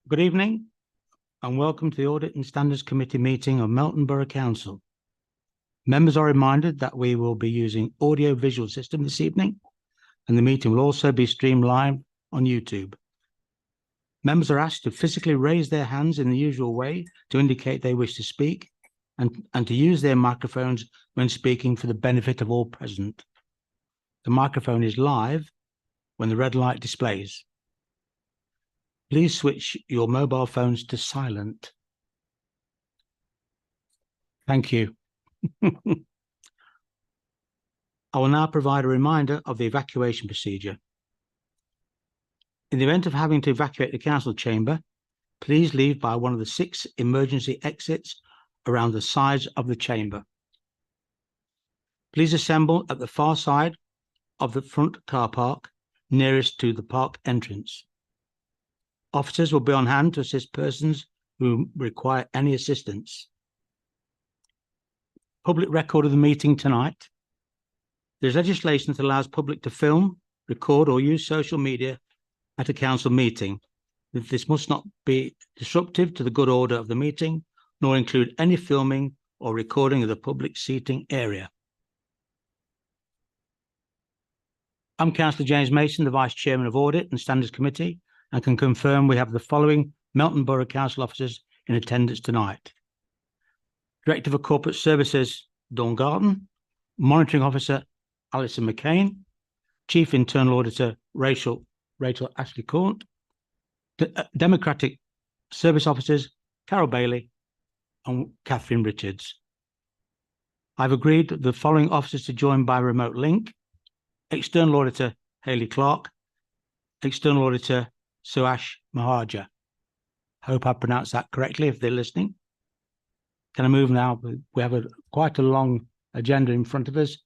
Good evening and welcome to the Audit and Standards Committee meeting of Melton Borough Council. Members are reminded that we will be using audio-visual system this evening and the meeting will also be streamed live on YouTube. Members are asked to physically raise their hands in the usual way to indicate they wish to speak and to use their microphones when speaking for the benefit of all present. The microphone is live when the red light displays. Please switch your mobile phones to silent. Thank you. I will now provide a reminder of the evacuation procedure. In the event of having to evacuate the council chamber, please leave by one of the 6 emergency exits around the sides of the chamber. Please assemble at the far side of the front car park nearest to the park entrance. Officers will be on hand to assist persons who require any assistance. Public record of the meeting tonight. There is legislation that allows public to film, record or use social media at a council meeting. This must not be disruptive to the good order of the meeting, nor include any filming or recording of the public seating area. I'm Councillor James Mason, the Vice Chairman of Audit and Standards Committee, and can confirm we have the following Melton Borough Council officers in attendance tonight. Director for Corporate Services, Dawn Garden. Monitoring Officer, Alison McCain. Chief Internal Auditor, Rachel Ashley Court. Democratic Service Officers, Carol Bailey and Catherine Richards. I've agreed the following officers to join by remote link. External Auditor, Hayley Clark. External Auditor, Suash Mahaja. Hope I pronounced that correctly if they're listening. Can I move now? We have quite a long agenda in front of us.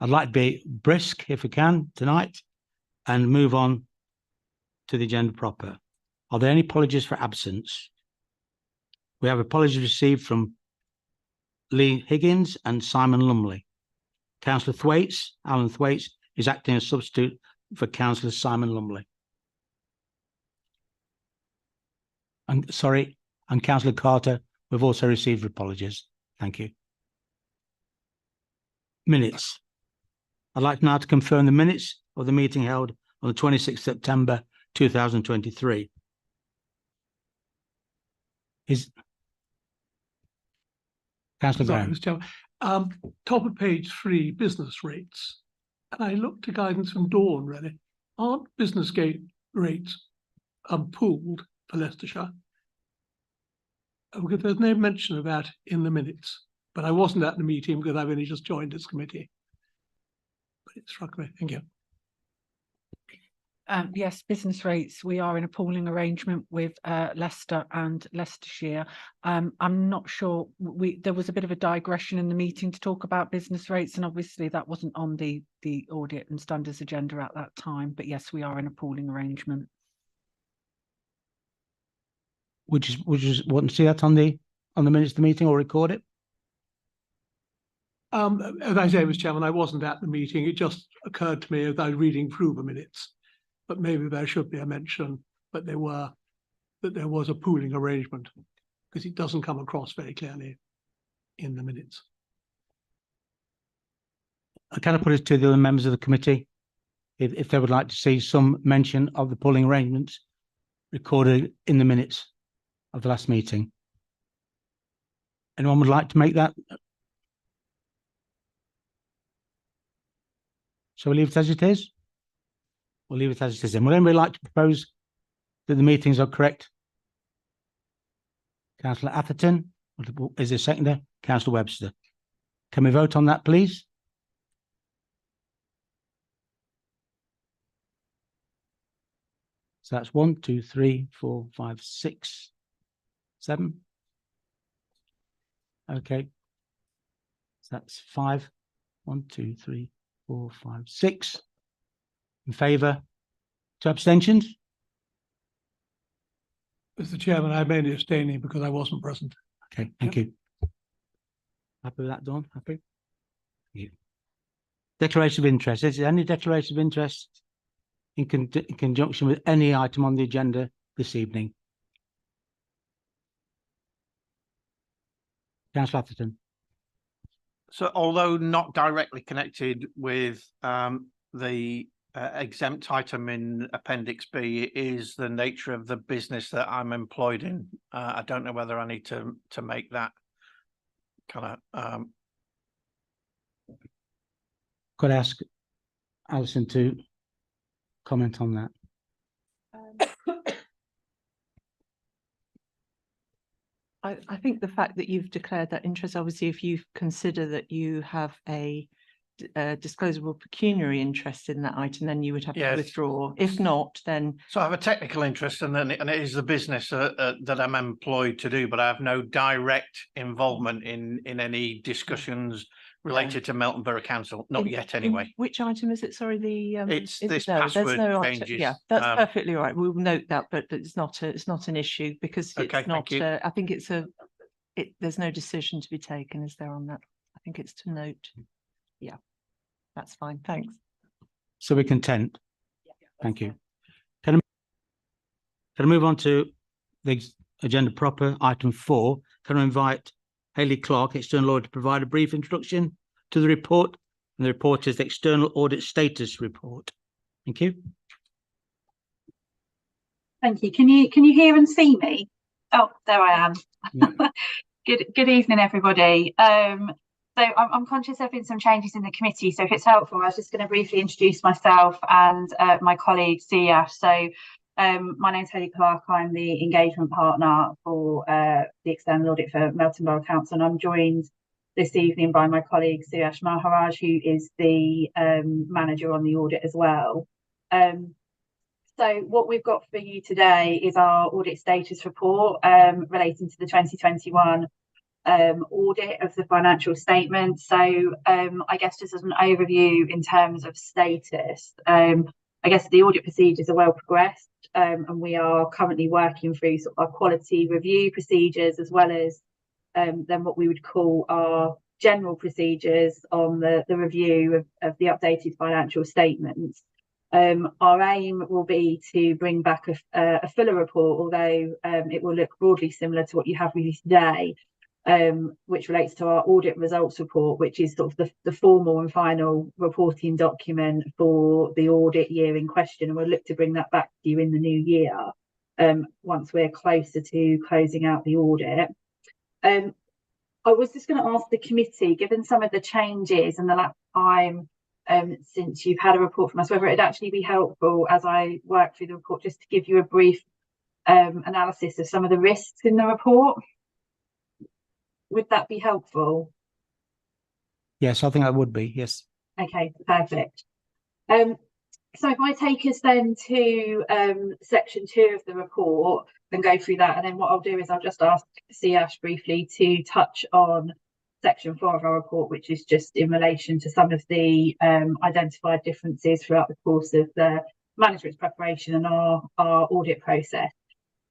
I'd like to be brisk if we can tonight and move on to the agenda proper. Are there any apologies for absence? We have apologies received from Lee Higgins and Simon Lumley. Councillor Thwaites, Alan Thwaites, is acting as substitute for Councillor Simon Lumley. And Councillor Carter, we've also received apologies. Thank you. Minutes. I'd like now to confirm the minutes of the meeting held on the 26th September 2023. Councillor Graham. Top of page 3, business rates. And I looked to guidance from Dawn, really. Aren't business gate rates pooled for Leicestershire? Because there's no mention of that in the minutes, but I wasn't at the meeting because I've only just joined this committee. But it struck me. Thank you. Yes, business rates. We are in a pooling arrangement with Leicester and Leicestershire. I'm not sure. There was a bit of a digression in the meeting to talk about business rates, and obviously that wasn't on the audit and standards agenda at that time. But yes, we are in a pooling arrangement. Would you want to see that on the minutes of the meeting or record it? As I say, Mr. Chairman, I wasn't at the meeting. It just occurred to me as I was reading through the minutes, but maybe there should be a mention that there was a pooling arrangement, because it doesn't come across very clearly in the minutes. I kind of put it to the other members of the committee if they would like to see some mention of the pooling arrangements recorded in the minutes of the last meeting. Anyone would like to make that? Shall we leave it as it is? We'll leave it as it is. Then would anybody like to propose that the meetings are correct? Councillor Atherton is a seconder. Councillor Webster. Can we vote on that, please? So that's 1, 2, 3, 4, 5, 6, 7. Okay. So that's 5. 1, 2, 3, 4, 5, 6. In favour. 2 abstentions? Mr. Chairman, I'm only abstaining because I wasn't present. Okay, thank you. Happy with that, Dawn? Happy? Thank you. Declaration of interest. Is there any declaration of interest in conjunction with any item on the agenda this evening? Councillor Atherton. So although not directly connected with the exempt item in Appendix B, it is the nature of the business that I'm employed in. I don't know whether I need to make that kind of. Could I ask Alison to comment on that? I think the fact that you've declared that interest, obviously, if you consider that you have a disclosable pecuniary interest in that item, then you would have to Yes. withdraw. If not, then So I have a technical interest, and it is the business that I'm employed to do, but I have no direct involvement in any discussions related to Melton Borough Council. Not yet, anyway. Which item is it? Sorry, the It's this no, there's password no changes. Yeah, that's perfectly right. We'll note that, but it's not an issue because Okay, it's not. thank you. I think there's no decision to be taken, is there, on that? I think it's to note. Yeah, that's fine. Thanks. So we're content. Thank you. Can I move on to the agenda proper, item 4? Can I invite Hayley Clark, external audit, to provide a brief introduction to the report? And the report is the external audit status report. Thank you. Thank you. Can you hear and see me? Oh, there I am. Yeah. Good evening, everybody. So I'm conscious there have been some changes in the committee. So if it's helpful, I was just going to briefly introduce myself and my colleague Siyash. So my name's Hayley Clark. I'm the engagement partner for the external audit for Melton Borough Council, and I'm joined this evening by my colleague Siyash Maharaj, who is the manager on the audit as well. So what we've got for you today is our audit status report relating to the 2021 audit of the financial statement. So I guess just as an overview in terms of status, I guess the audit procedures are well progressed, and we are currently working through sort of our quality review procedures, as well as then what we would call our general procedures on the review of the updated financial statements. Our aim will be to bring back a fuller report, although it will look broadly similar to what you have with you today, which relates to our audit results report, which is sort of the formal and final reporting document for the audit year in question. And we'll look to bring that back to you in the new year once we're closer to closing out the audit. I was just going to ask the committee, given some of the changes and the last time since you've had a report from us, whether it'd actually be helpful as I work through the report just to give you a brief analysis of some of the risks in the report. Would that be helpful? Yes, I think that would be. Yes. Okay, perfect. So if I take us then to section 2 of the report and go through that, and then what I'll do is I'll just ask Siyash briefly to touch on section 4 of our report, which is just in relation to some of the identified differences throughout the course of the management's preparation and our audit process.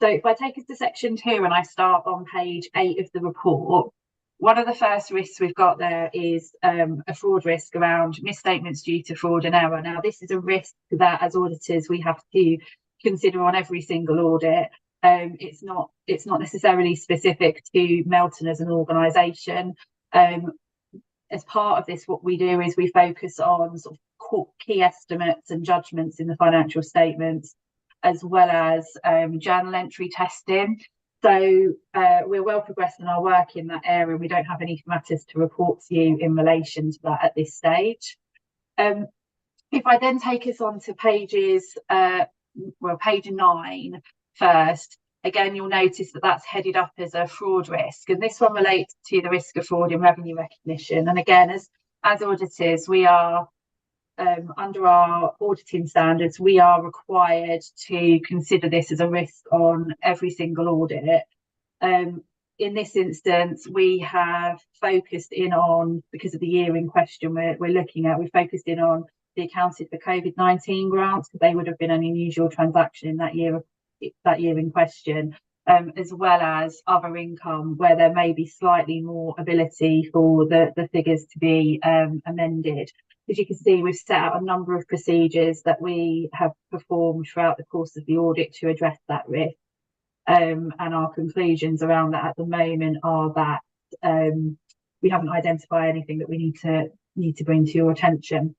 So if I take us to section 2 and I start on page 8 of the report, one of the first risks we've got there is a fraud risk around misstatements due to fraud and error. Now, this is a risk that as auditors we have to consider on every single audit. It's not necessarily specific to Melton as an organisation. As part of this, what we do is we focus on sort of key estimates and judgments in the financial statements, as well as journal entry testing. So we're well progressed in our work in that area. We don't have any matters to report to you in relation to that at this stage. If I then take us on to page 9 first, again, you'll notice that that's headed up as a fraud risk. And this one relates to the risk of fraud in revenue recognition. And again, as auditors, we are under our auditing standards, we are required to consider this as a risk on every single audit. In this instance, we have focused in on, because of the year in question we're looking at, we focused in on the accounted for COVID-19 grants, because they would have been an unusual transaction in that year in question, as well as other income where there may be slightly more ability for the figures to be amended. As you can see, we've set out a number of procedures that we have performed throughout the course of the audit to address that risk. And our conclusions around that at the moment are that we haven't identified anything that we need to bring to your attention.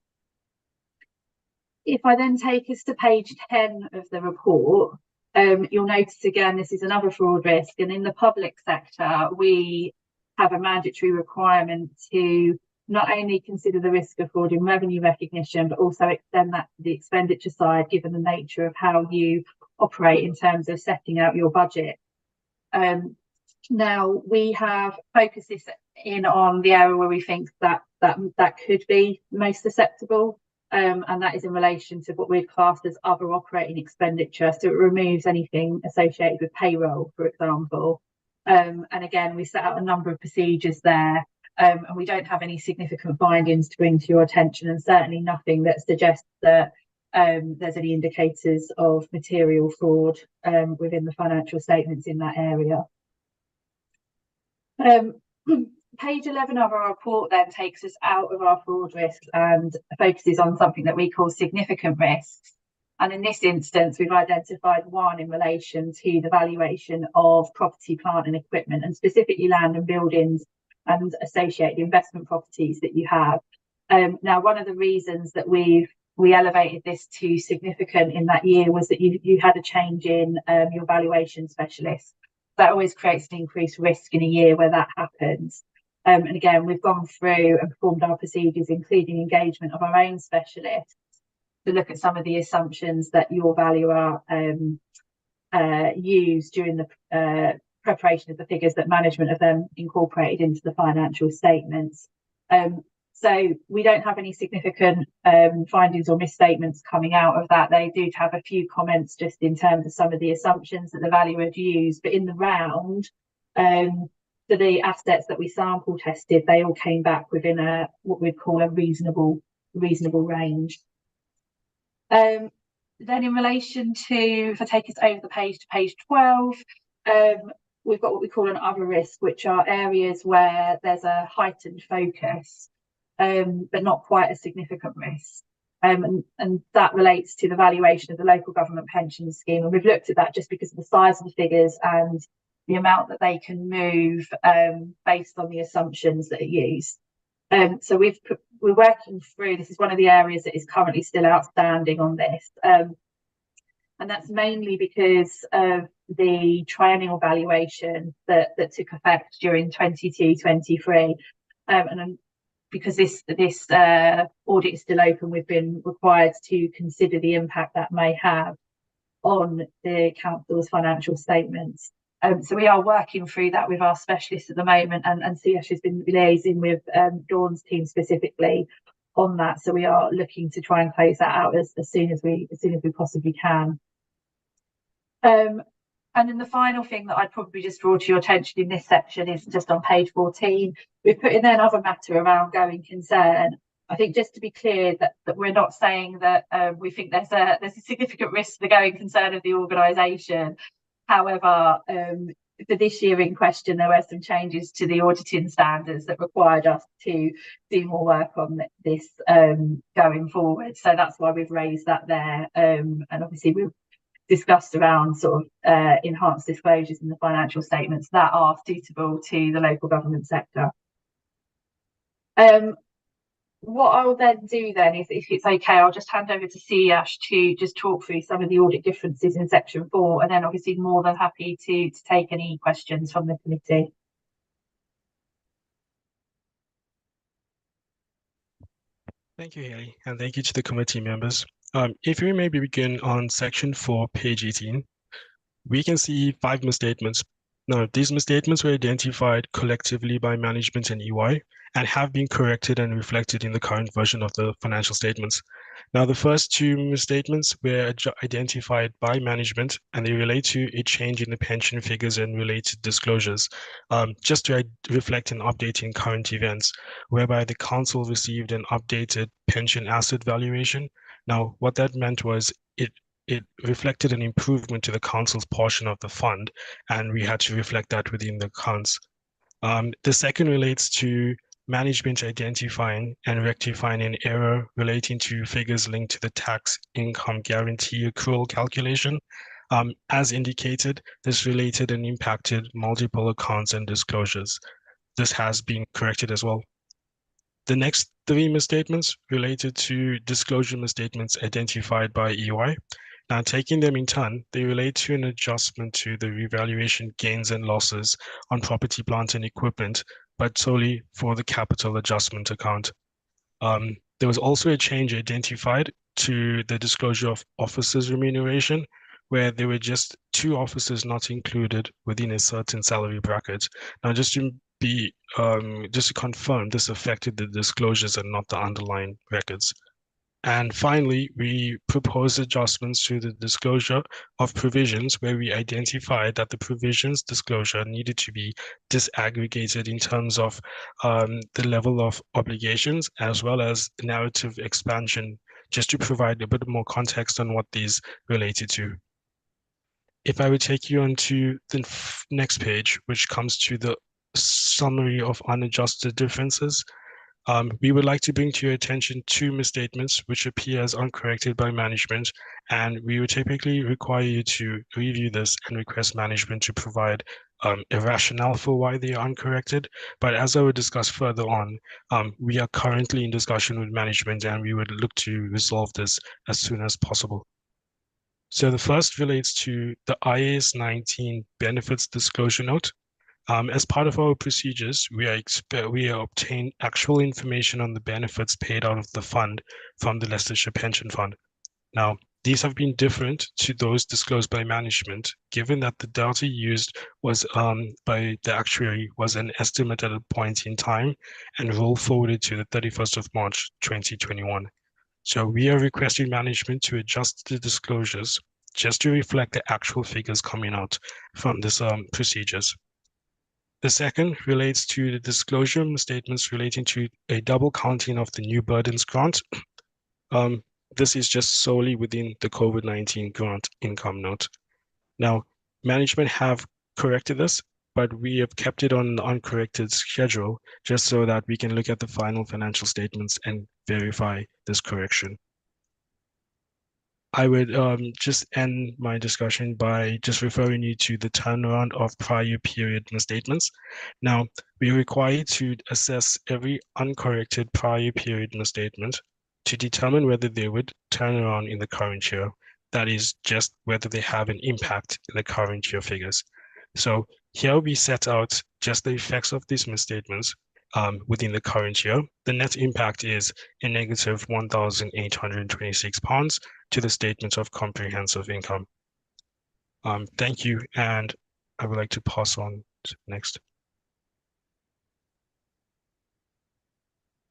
If I then take us to page 10 of the report, you'll notice again, this is another fraud risk. And in the public sector, we have a mandatory requirement to not only consider the risk of fraud in revenue recognition, but also extend that to the expenditure side, given the nature of how you operate in terms of setting out your budget. Now, we have focused this in on the area where we think that could be most susceptible. And that is in relation to what we've classed as other operating expenditure. So it removes anything associated with payroll, for example. And again, we set out a number of procedures there, and we don't have any significant findings to bring to your attention, and certainly nothing that suggests that there's any indicators of material fraud within the financial statements in that area. Page 11 of our report then takes us out of our fraud risks and focuses on something that we call significant risks. And in this instance, we've identified one in relation to the valuation of property, plant and equipment, and specifically land and buildings and associated investment properties that you have. Now, one of the reasons that we elevated this to significant in that year was that you had a change in your valuation specialist. That always creates an increased risk in a year where that happens. And again, we've gone through and performed our procedures, including engagement of our own specialists, to look at some of the assumptions that your valuer used during the preparation of the figures that management have then incorporated into the financial statements. So we don't have any significant findings or misstatements coming out of that. They do have a few comments just in terms of some of the assumptions that the valuer had used, but in the round, for the assets that we sample tested, they all came back within what we'd call a reasonable range. Then in relation to, if I take us over the page to page 12, we've got what we call an other risk, which are areas where there's a heightened focus, but not quite a significant risk. And that relates to the valuation of the local government pension scheme. And we've looked at that just because of the size of the figures and the amount that they can move based on the assumptions that are used. So we're working through, this is one of the areas that is currently still outstanding on this. And that's mainly because of the triennial valuation that took effect during 22-23. And because this audit is still open, we've been required to consider the impact that may have on the council's financial statements. So we are working through that with our specialists at the moment, and CH has been liaising with Dawn's team specifically on that. So we are looking to try and close that out as soon as we possibly can. And then the final thing that I'd probably just draw to your attention in this section is just on page 14. We've put in there another matter around going concern. I think just to be clear that we're not saying that we think there's a significant risk to the going concern of the organisation. However, for this year in question, there were some changes to the auditing standards that required us to do more work on this going forward. So that's why we've raised that there. And obviously we've discussed around sort of enhanced disclosures in the financial statements that are suitable to the local government sector. What I'll then do then is, if it's okay, I'll just hand over to CH to just talk through some of the audit differences in section 4, and then obviously more than happy to take any questions from the committee. Thank you, Hayley, and thank you to the committee members. If we maybe begin on section 4, page 18, we can see 5 misstatements. Now, these misstatements were identified collectively by management and EY and have been corrected and reflected in the current version of the financial statements. Now, the first 2 misstatements were identified by management, and they relate to a change in the pension figures and related disclosures, just to reflect an update in current events, whereby the council received an updated pension asset valuation. Now, what that meant was it reflected an improvement to the council's portion of the fund, and we had to reflect that within the accounts. The second relates to management identifying and rectifying an error relating to figures linked to the tax income guarantee accrual calculation. As indicated, this related and impacted multiple accounts and disclosures. this has been corrected as well. The next three misstatements related to disclosure misstatements identified by EY. Now, taking them in turn, they relate to an adjustment to the revaluation gains and losses on property, plant, and equipment, but solely for the capital adjustment account. There was also a change identified to the disclosure of officers' remuneration, where there were just 2 officers not included within a certain salary bracket. Now, just to confirm, this affected the disclosures and not the underlying records. And finally, we proposed adjustments to the disclosure of provisions where we identified that the provisions disclosure needed to be disaggregated in terms of the level of obligations as well as narrative expansion, just to provide a bit more context on what these related to. If I would take you on to the next page, which comes to the summary of unadjusted differences, we would like to bring to your attention 2 misstatements which appear as uncorrected by management, and we would typically require you to review this and request management to provide a rationale for why they are uncorrected. But as I will discuss further on, we are currently in discussion with management and we would look to resolve this as soon as possible. So the first relates to the IAS 19 benefits disclosure note. As part of our procedures, we obtain actual information on the benefits paid out of the fund from the Leicestershire Pension Fund. Now, these have been different to those disclosed by management, given that the data used was by the actuary was an estimate at a point in time and roll forwarded to the 31st of March 2021. So we are requesting management to adjust the disclosures just to reflect the actual figures coming out from this procedures. The second relates to the disclosure statements relating to a double counting of the new burdens grant. This is just solely within the COVID-19 grant income note. Now, management have corrected this, but we have kept it on the uncorrected schedule just so that we can look at the final financial statements and verify this correction. I would just end my discussion by just referring you to the turnaround of prior period misstatements. Now, we are required to assess every uncorrected prior period misstatement to determine whether they would turn around in the current year. That is just whether they have an impact in the current year figures. So here we set out just the effects of these misstatements within the current year. The net impact is a negative £1,826 to the statement of comprehensive income. Thank you, and I would like to pass on to next.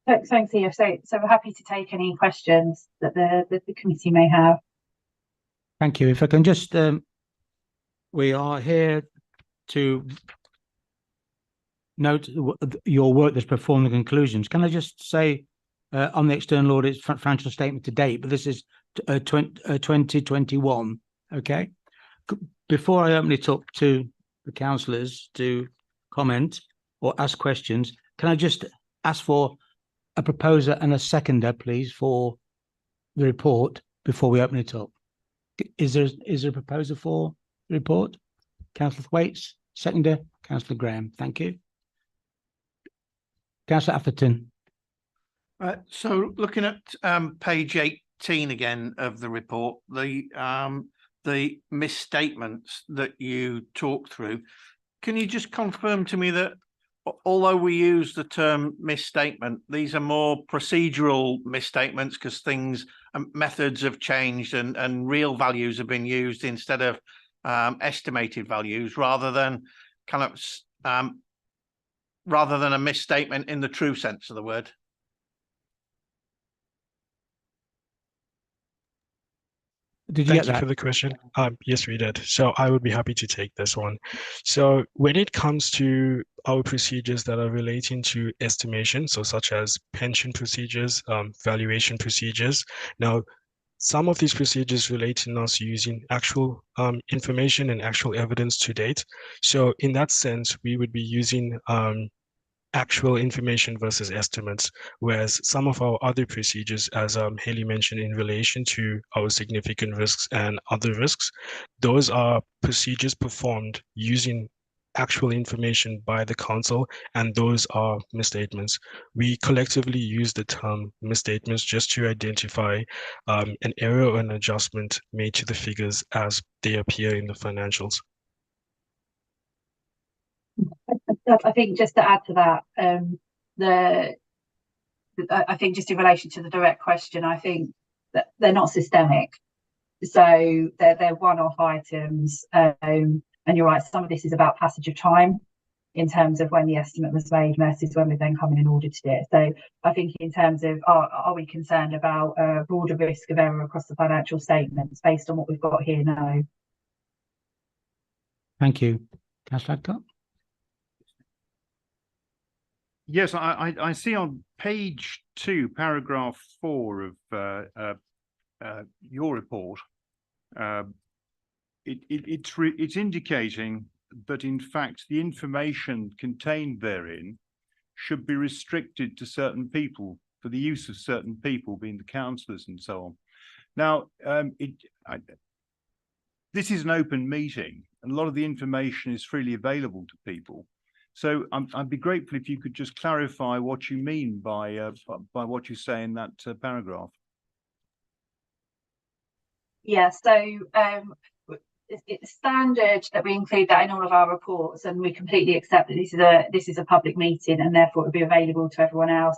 Thanks, Ian. So we're happy to take any questions that the committee may have. Thank you. If I can just, we are here to note your work that's performed the conclusions. Can I just say on the external audit financial statement to date, but this is 2021, okay? Before I open it up to the councillors to comment or ask questions, can I just ask for a proposer and a seconder, please, for the report before we open it up? Is there a proposer for the report? Councillor Thwaites, seconder, Councillor Graham. Thank you. Councillor Atherton. So looking at page 18 again of the report, the misstatements that you talked through, can you just confirm to me that although we use the term misstatement, these are more procedural misstatements because things, methods have changed and real values have been used instead of estimated values, rather than rather than a misstatement in the true sense of the word? Did you Thank get you that? for the question. Yes, we did. So I would be happy to take this one. So when it comes to our procedures that are relating to estimation, so such as pension procedures, valuation procedures, now some of these procedures relate to us using actual information and actual evidence to date. So in that sense, we would be using actual information versus estimates, whereas some of our other procedures, as Haley mentioned, in relation to our significant risks and other risks, those are procedures performed using actual information by the council, and those are misstatements. We collectively use the term misstatements just to identify an error or an adjustment made to the figures as they appear in the financials. I think just to add to that, I think just in relation to the direct question, I think that they're not systemic. So they're one-off items. And you're right, some of this is about passage of time in terms of when the estimate was made versus when we then come in and audited it. So I think in terms of are we concerned about a broader risk of error across the financial statements based on what we've got here? No. Thank you. Councillor Adcock? Yes, I see on page 2, paragraph 4 of your report, it's indicating that in fact the information contained therein should be restricted to certain people, for the use of certain people, being the councillors and so on. Now, this is an open meeting, and a lot of the information is freely available to people. So I'd be grateful if you could just clarify what you mean by what you say in that paragraph. Yeah, so it's standard that we include that in all of our reports, and we completely accept that this is a public meeting and therefore it will be available to everyone else.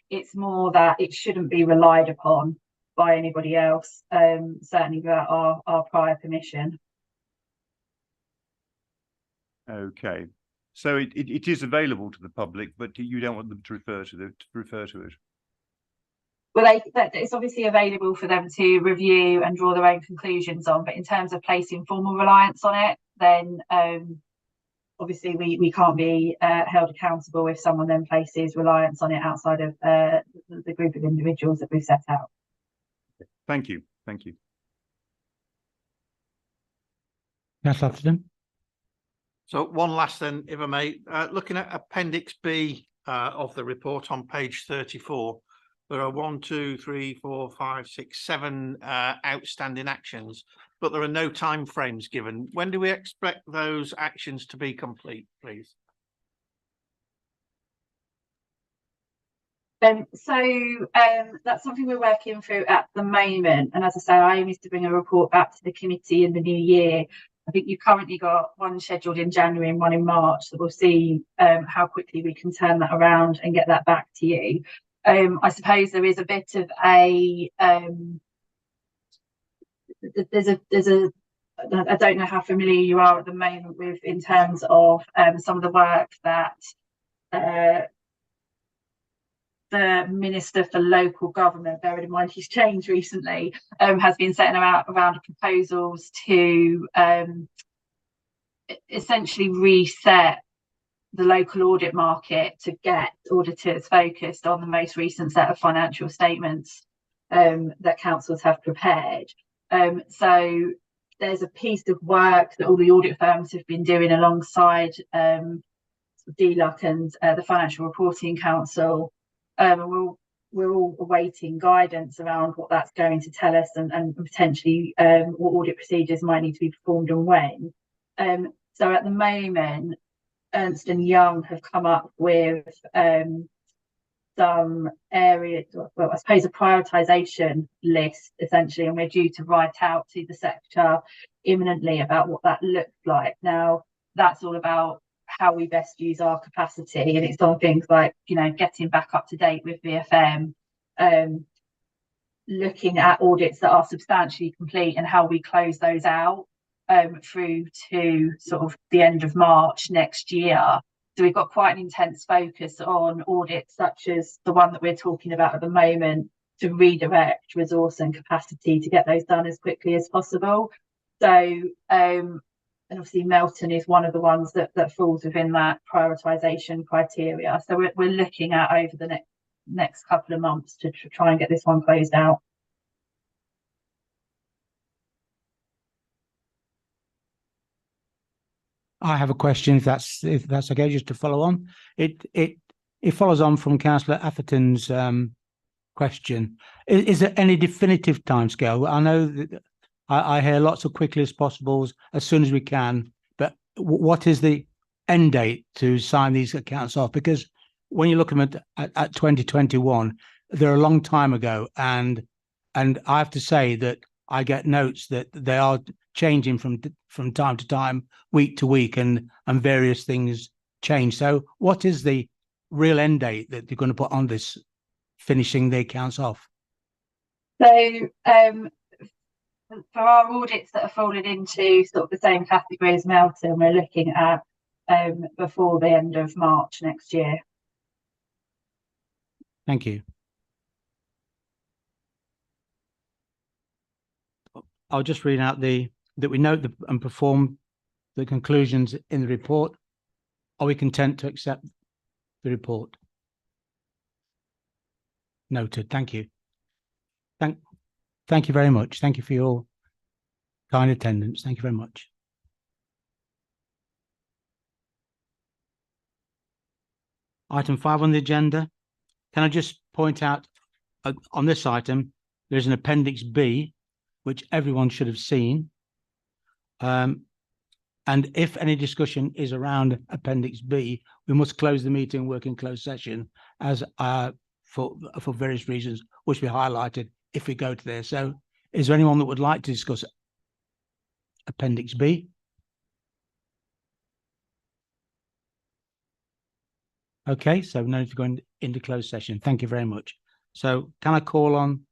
It's more that it shouldn't be relied upon by anybody else, certainly without our prior permission. Okay. So it is available to the public, but you don't want them to refer to it. Well, it's obviously available for them to review and draw their own conclusions on, but in terms of placing formal reliance on it, then obviously we can't be held accountable if someone then places reliance on it outside of the group of individuals that we've set out. Thank you. Thank you. Councillor Atherton? So one last then, if I may, looking at Appendix B of the report on page 34, there are 1, 2, 3, 4, 5, 6, 7 outstanding actions, but there are no timeframes given. When do we expect those actions to be complete, please? So that's something we're working through at the moment. And as I say, I aim is to bring a report back to the committee in the new year. I think you've currently got one scheduled in January and one in March. So we'll see how quickly we can turn that around and get that back to you. I suppose there is a bit of a I don't know how familiar you are at the moment with in terms of some of the work that the Minister for Local Government, bearing in mind he's changed recently, has been setting around proposals to essentially reset the local audit market to get auditors focused on the most recent set of financial statements that councils have prepared. So there's a piece of work that all the audit firms have been doing alongside DLUC and the Financial Reporting Council. We're all awaiting guidance around what that's going to tell us and potentially what audit procedures might need to be performed and when. So at the moment, Ernst & Young have come up with some areas, well, I suppose a prioritisation list, essentially, and we're due to write out to the sector imminently about what that looks like. Now, that's all about how we best use our capacity, and it's on things like, you know, getting back up to date with VFM, looking at audits that are substantially complete and how we close those out through to sort of the end of March next year. So we've got quite an intense focus on audits such as the one that we're talking about at the moment, to redirect resource and capacity to get those done as quickly as possible. So and obviously Melton is one of the ones that falls within that prioritisation criteria. So we're looking at over the next couple of months to try and get this one closed out. I have a question, if that's okay, just to follow on. It follows on from Councillor Atherton's question. Is there any definitive timescale? I know that I hear lots of quickly as possible, as soon as we can, but what is the end date to sign these accounts off? Because when you look at 2021, they're a long time ago, and I have to say that I get notes that they are changing from time to time, week to week, and various things change. So what is the real end date that you're going to put on this finishing the accounts off? So for our audits that are falling into sort of the same category as Melton, we're looking at before the end of March next year. Thank you. I'll just read out that we note and perform the conclusions in the report. Are we content to accept the report? Noted. Thank you. Thank you very much. Thank you for your kind attendance. Thank you very much. Item 5 on the agenda. Can I just point out on this item, there's an Appendix B, which everyone should have seen. And if any discussion is around Appendix B, we must close the meeting, work in closed session, as for various reasons, which we highlighted if we go to there. So is there anyone that would like to discuss Appendix B? Okay, so no need to go into closed session. Thank you very much. So can I call on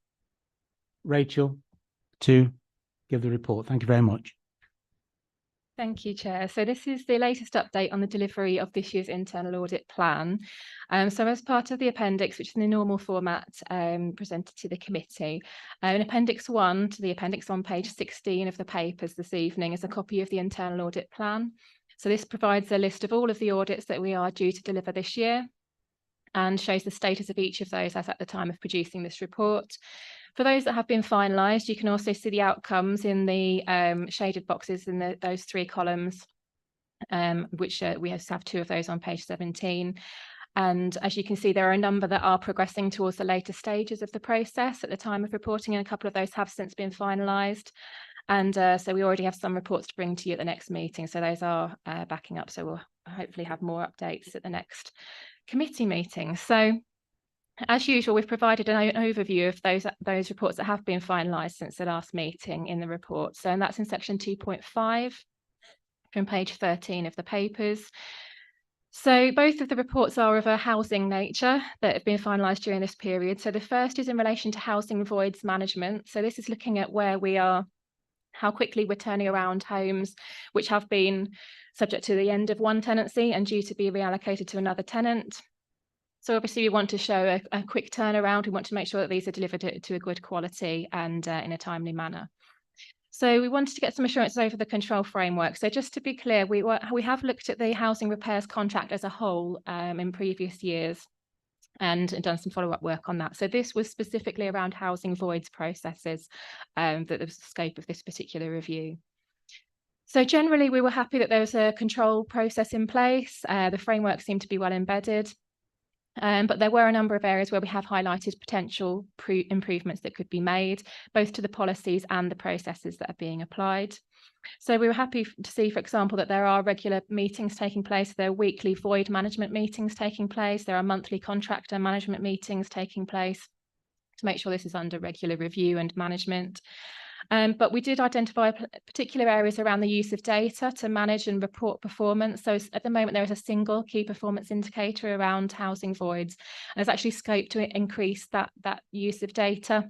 Rachel to give the report? Thank you very much. Thank you, Chair. So this is the latest update on the delivery of this year's internal audit plan. So as part of the appendix, which is in the normal format presented to the committee, in Appendix 1 to the appendix on page 16 of the papers this evening is a copy of the internal audit plan. So this provides a list of all of the audits that we are due to deliver this year and shows the status of each of those as at the time of producing this report. For those that have been finalised, you can also see the outcomes in the shaded boxes in those 3 columns, which we have 2 of those on page 17. And as you can see, there are a number that are progressing towards the later stages of the process at the time of reporting, and a couple of those have since been finalised. And so we already have some reports to bring to you at the next meeting. So those are backing up. So we'll hopefully have more updates at the next committee meeting. So as usual, we've provided an overview of those reports that have been finalised since the last meeting in the report. So and that's in section 2.5 from page 13 of the papers. So both of the reports are of a housing nature that have been finalised during this period. So the first is in relation to housing voids management. So this is looking at where we are, how quickly we're turning around homes which have been subject to the end of one tenancy and due to be reallocated to another tenant. So obviously we want to show a quick turnaround. We want to make sure that these are delivered to a good quality and in a timely manner. So we wanted to get some assurances over the control framework. So just to be clear, we have looked at the housing repairs contract as a whole in previous years and done some follow-up work on that. So this was specifically around housing voids processes that was the scope of this particular review. So generally, we were happy that there was a control process in place. The framework seemed to be well embedded. But there were a number of areas where we have highlighted potential improvements that could be made, both to the policies and the processes that are being applied. So we were happy to see, for example, that there are regular meetings taking place. There are weekly void management meetings taking place. There are monthly contractor management meetings taking place to make sure this is under regular review and management. But we did identify particular areas around the use of data to manage and report performance. So at the moment, there is a single key performance indicator around housing voids. And there's actually scope to increase that use of data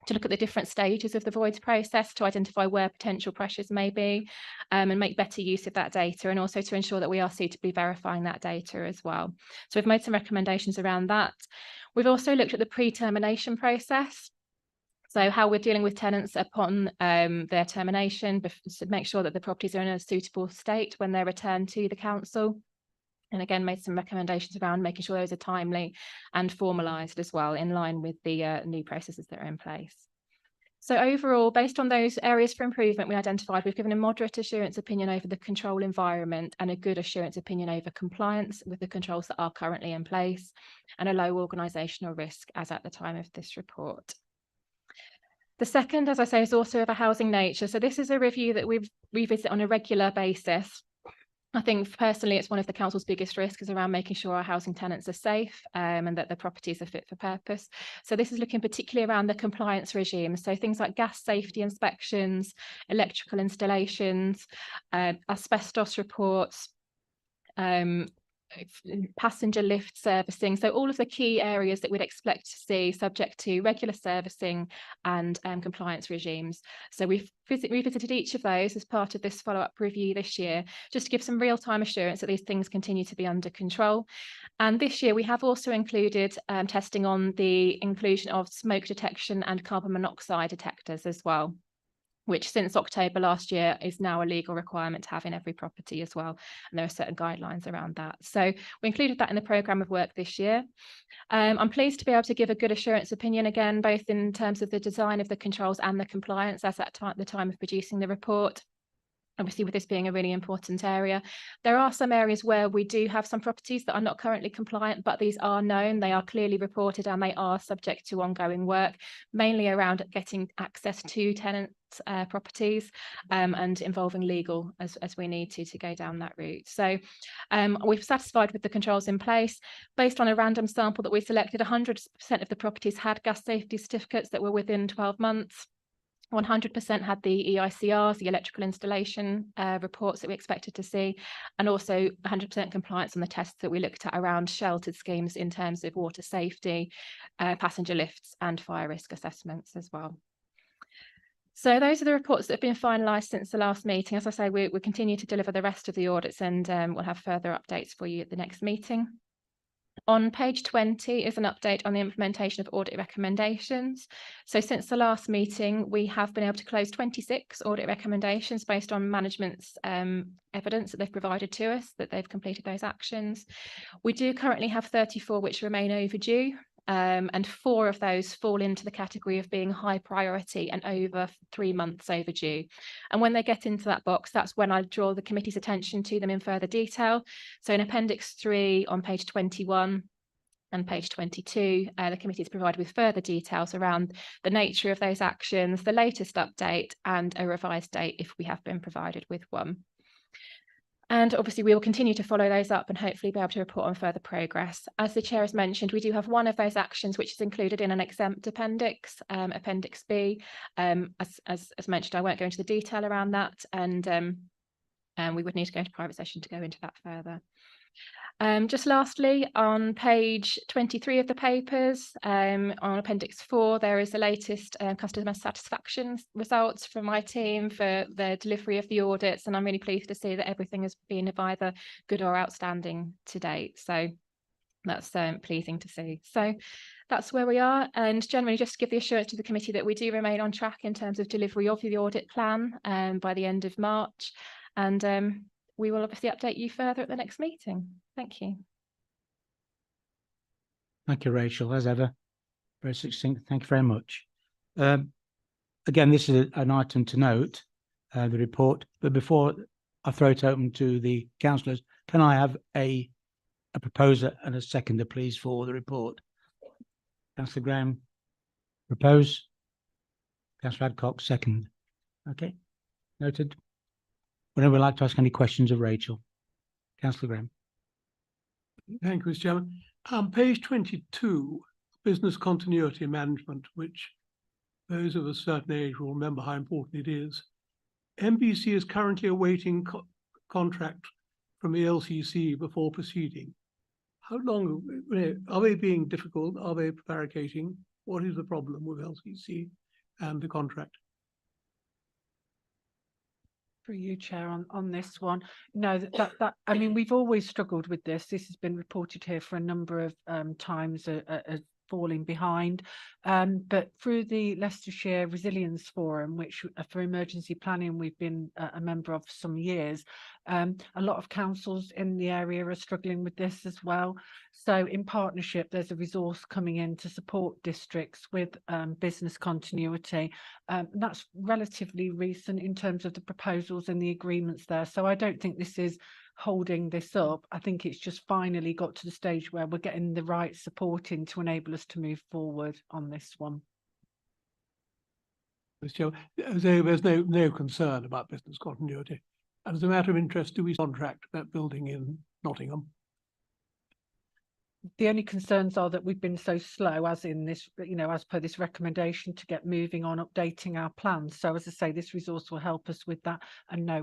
to look at the different stages of the voids process to identify where potential pressures may be and make better use of that data, and also to ensure that we are suitably verifying that data as well. So we've made some recommendations around that. We've also looked at the pre-termination process. So how we're dealing with tenants upon their termination to make sure that the properties are in a suitable state when they're returned to the council. And again, made some recommendations around making sure those are timely and formalised as well, in line with the new processes that are in place. So overall, based on those areas for improvement we identified, we've given a moderate assurance opinion over the control environment and a good assurance opinion over compliance with the controls that are currently in place, and a low organisational risk as at the time of this report. The second, as I say, is also of a housing nature. So this is a review that we revisit on a regular basis. I think personally, it's one of the council's biggest risks is around making sure our housing tenants are safe and that the properties are fit for purpose. So this is looking particularly around the compliance regime. So things like gas safety inspections, electrical installations, asbestos reports, passenger lift servicing. So all of the key areas that we'd expect to see subject to regular servicing and compliance regimes. So we've revisited each of those as part of this follow-up review this year, just to give some real-time assurance that these things continue to be under control. And this year we have also included testing on the inclusion of smoke detection and carbon monoxide detectors as well, which since October last year is now a legal requirement to have in every property as well. And there are certain guidelines around that. So we included that in the programme of work this year. I'm pleased to be able to give a good assurance opinion again, both in terms of the design of the controls and the compliance as at the time of producing the report. Obviously, with this being a really important area, there are some areas where we do have some properties that are not currently compliant, but these are known, they are clearly reported, and they are subject to ongoing work, mainly around getting access to tenants' properties and involving legal as we need to go down that route. So we're satisfied with the controls in place. Based on a random sample that we selected, 100% of the properties had gas safety certificates that were within 12 months. 100% had the EICRs, the electrical installation reports that we expected to see, and also 100% compliance on the tests that we looked at around sheltered schemes in terms of water safety, passenger lifts and fire risk assessments as well. So those are the reports that have been finalised since the last meeting. As I say, we continue to deliver the rest of the audits, and we'll have further updates for you at the next meeting. On page 20 is an update on the implementation of audit recommendations. So since the last meeting, we have been able to close 26 audit recommendations based on management's evidence that they've provided to us, that they've completed those actions. We do currently have 34 which remain overdue. And 4 of those fall into the category of being high priority and over 3 months overdue. And when they get into that box, that's when I draw the committee's attention to them in further detail. So in Appendix 3 on page 21 and page 22, the committee is provided with further details around the nature of those actions, the latest update and a revised date if we have been provided with one. And obviously we will continue to follow those up and hopefully be able to report on further progress. As the chair has mentioned, we do have one of those actions which is included in an exempt appendix, Appendix B. As mentioned, I won't go into the detail around that, and we would need to go into private session to go into that further. Just lastly, on page 23 of the papers, on Appendix 4, there is the latest customer satisfaction results from my team for the delivery of the audits, and I'm really pleased to see that everything has been of either good or outstanding to date. So that's pleasing to see. So that's where we are, and generally just to give the assurance to the committee that we do remain on track in terms of delivery of the audit plan by the end of March, and we will obviously update you further at the next meeting. Thank you. Thank you, Rachel, as ever. Very succinct. Thank you very much. Again, this is an item to note, the report, but before I throw it open to the councillors, can I have a proposer and a seconder, please, for the report? Councillor Graham, propose. Councillor Adcock, second. Okay, noted. Would anyone like to ask any questions of Rachel? Councillor Graham. Thank you, Mr. Chairman. Page 22, business continuity management, which those of a certain age will remember how important it is. MBC is currently awaiting contract from the LCC before proceeding. How long are they being difficult? Are they prevaricating? What is the problem with LCC and the contract? For you, Chair, on this one. No, that I mean, we've always struggled with this. This has been reported here for a number of times as falling behind. But through the Leicestershire Resilience Forum, which for emergency planning we've been a member of for some years, a lot of councils in the area are struggling with this as well. So in partnership, there's a resource coming in to support districts with business continuity. That's relatively recent in terms of the proposals and the agreements there. So I don't think this is holding this up. I think it's just finally got to the stage where we're getting the right support in to enable us to move forward on this one. There's no concern about business continuity. And as a matter of interest, do we contract that building in Nottingham? The only concerns are that we've been so slow, as in this, as per this recommendation, to get moving on updating our plans. So as I say, this resource will help us with that. And no,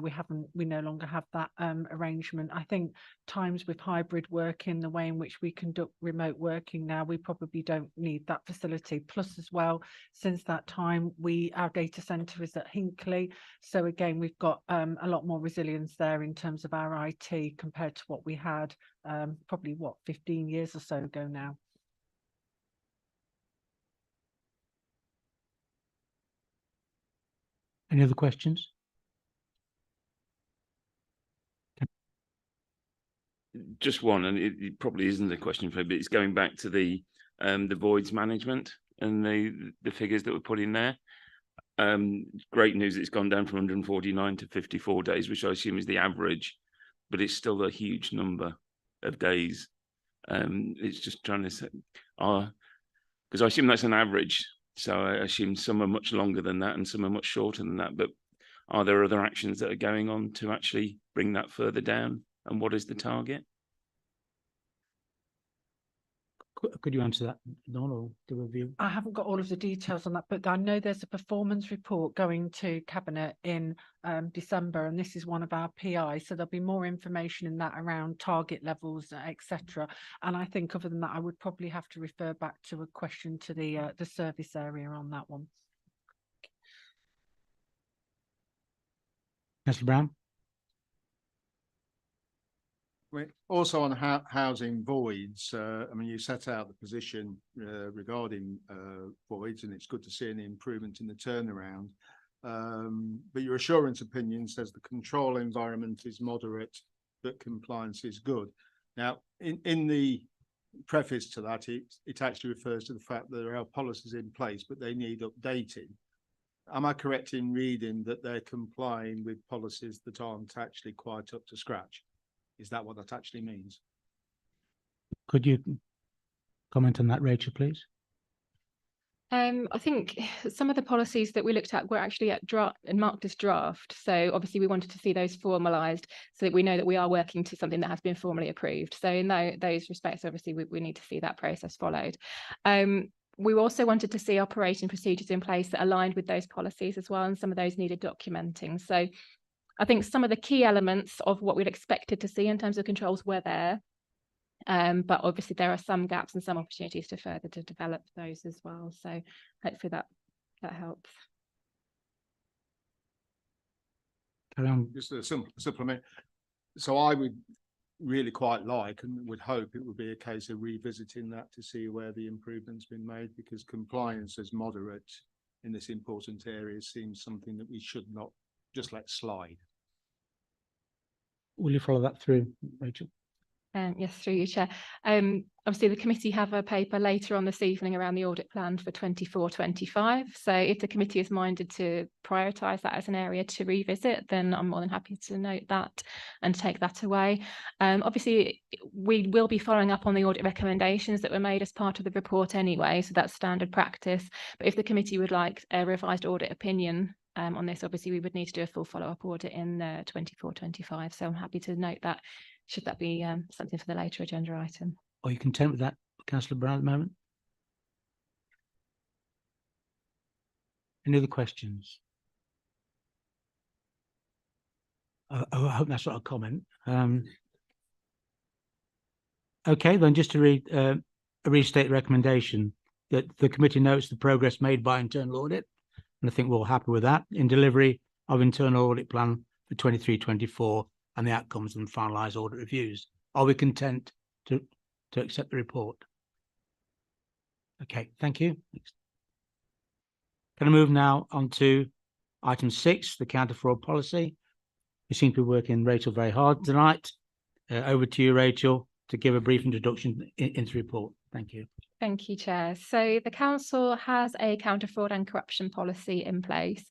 we no longer have that arrangement. I think times with hybrid working, the way in which we conduct remote working now, we probably don't need that facility. Plus as well, since that time, our data centre is at Hinckley. So again, we've got a lot more resilience there in terms of our IT compared to what we had probably 15 years or so ago now. Any other questions? Just one, and it probably isn't a question for, but it's going back to the voids management and the figures that were put in there. Great news, it's gone down from 149 to 54 days, which I assume is the average, but it's still a huge number of days. It's just trying to say, because I assume that's an average, so I assume some are much longer than that and some are much shorter than that. But are there other actions that are going on to actually bring that further down? And what is the target? Could you answer that, Dawn, or do a review? I haven't got all of the details on that, but I know there's a performance report going to Cabinet in December, and this is one of our PIs. So there'll be more information in that around target levels, etc. And I think other than that, I would probably have to refer back to a question to the service area on that one. Councillor Brown? Also on housing voids, I mean, you set out the position regarding voids, and it's good to see any improvement in the turnaround. But your assurance opinion says the control environment is moderate, but compliance is good. Now, in the preface to that, it actually refers to the fact that there are policies in place, but they need updating. Am I correct in reading that they're complying with policies that aren't actually quite up to scratch? Is that what that actually means? Could you comment on that, Rachel, please? I think some of the policies that we looked at were actually at draft and marked as draft. So obviously we wanted to see those formalised so that we know that we are working to something that has been formally approved. So in those respects, obviously we need to see that process followed. We also wanted to see operating procedures in place that aligned with those policies as well, and some of those needed documenting. So I think some of the key elements of what we'd expected to see in terms of controls were there. But obviously there are some gaps and some opportunities to further to develop those as well. So hopefully that helps. Carry on. Just a simple supplement. So I would really quite like and would hope it would be a case of revisiting that to see where the improvement's been made, because compliance as moderate in this important area seems something that we should not just let slide. Will you follow that through, Rachel? Yes, through you, Chair. Obviously, the committee have a paper later on this evening around the audit plan for 24-25. So if the committee is minded to prioritise that as an area to revisit, then I'm more than happy to note that and take that away. Obviously, we will be following up on the audit recommendations that were made as part of the report anyway, so that's standard practice. But if the committee would like a revised audit opinion on this, obviously we would need to do a full follow-up audit in 24-25. So I'm happy to note that, should that be something for the later agenda item. Are you content with that, Councillor Brown, at the moment? Any other questions? I hope that's not a comment. Okay, then just to restate the recommendation that the committee notes the progress made by internal audit, and I think we're all happy with that, in delivery of internal audit plan for 23-24 and the outcomes and finalised audit reviews. Are we content to accept the report? Okay, thank you. Can I move now on to item 6, the counter fraud policy? We seem to be working, Rachel, very hard tonight. Over to you, Rachel, to give a brief introduction into the report. Thank you. Thank you, Chair. So the Council has a counter fraud and corruption policy in place,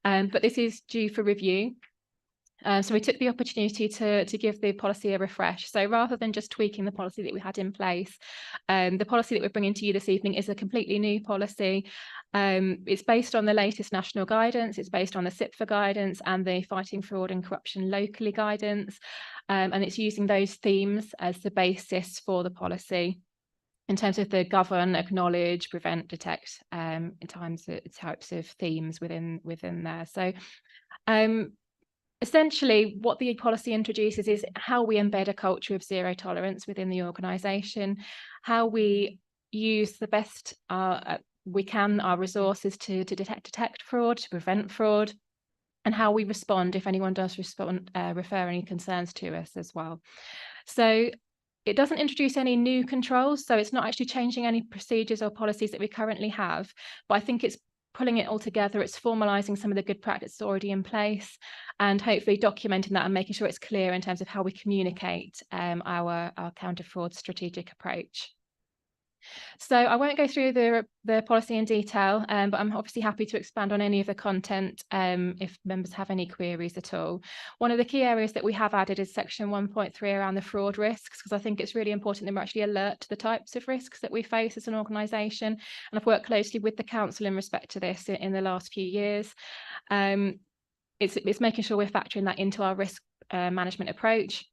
but this is due for review. So we took the opportunity to give the policy a refresh. So rather than just tweaking the policy that we had in place, the policy that we're bringing to you this evening is a completely new policy. It's based on the latest national guidance, it's based on the SIPFA guidance and the Fighting Fraud and Corruption Locally guidance, and it's using those themes as the basis for the policy in terms of the govern, acknowledge, prevent, detect, types of themes within there. So essentially what the policy introduces is how we embed a culture of zero tolerance within the organisation, how we use the best we can our resources to detect fraud, to prevent fraud, and how we respond if anyone does refer any concerns to us as well. So it doesn't introduce any new controls, so it's not actually changing any procedures or policies that we currently have, but I think it's pulling it all together, it's formalising some of the good practice already in place, and hopefully documenting that and making sure it's clear in terms of how we communicate our counter-fraud strategic approach. So I won't go through the policy in detail, but I'm obviously happy to expand on any of the content if members have any queries at all. One of the key areas that we have added is section 1.3 around the fraud risks, because I think it's really important that we're actually alert to the types of risks that we face as an organisation. And I've worked closely with the council in respect to this in the last few years. It's making sure we're factoring that into our risk management approach,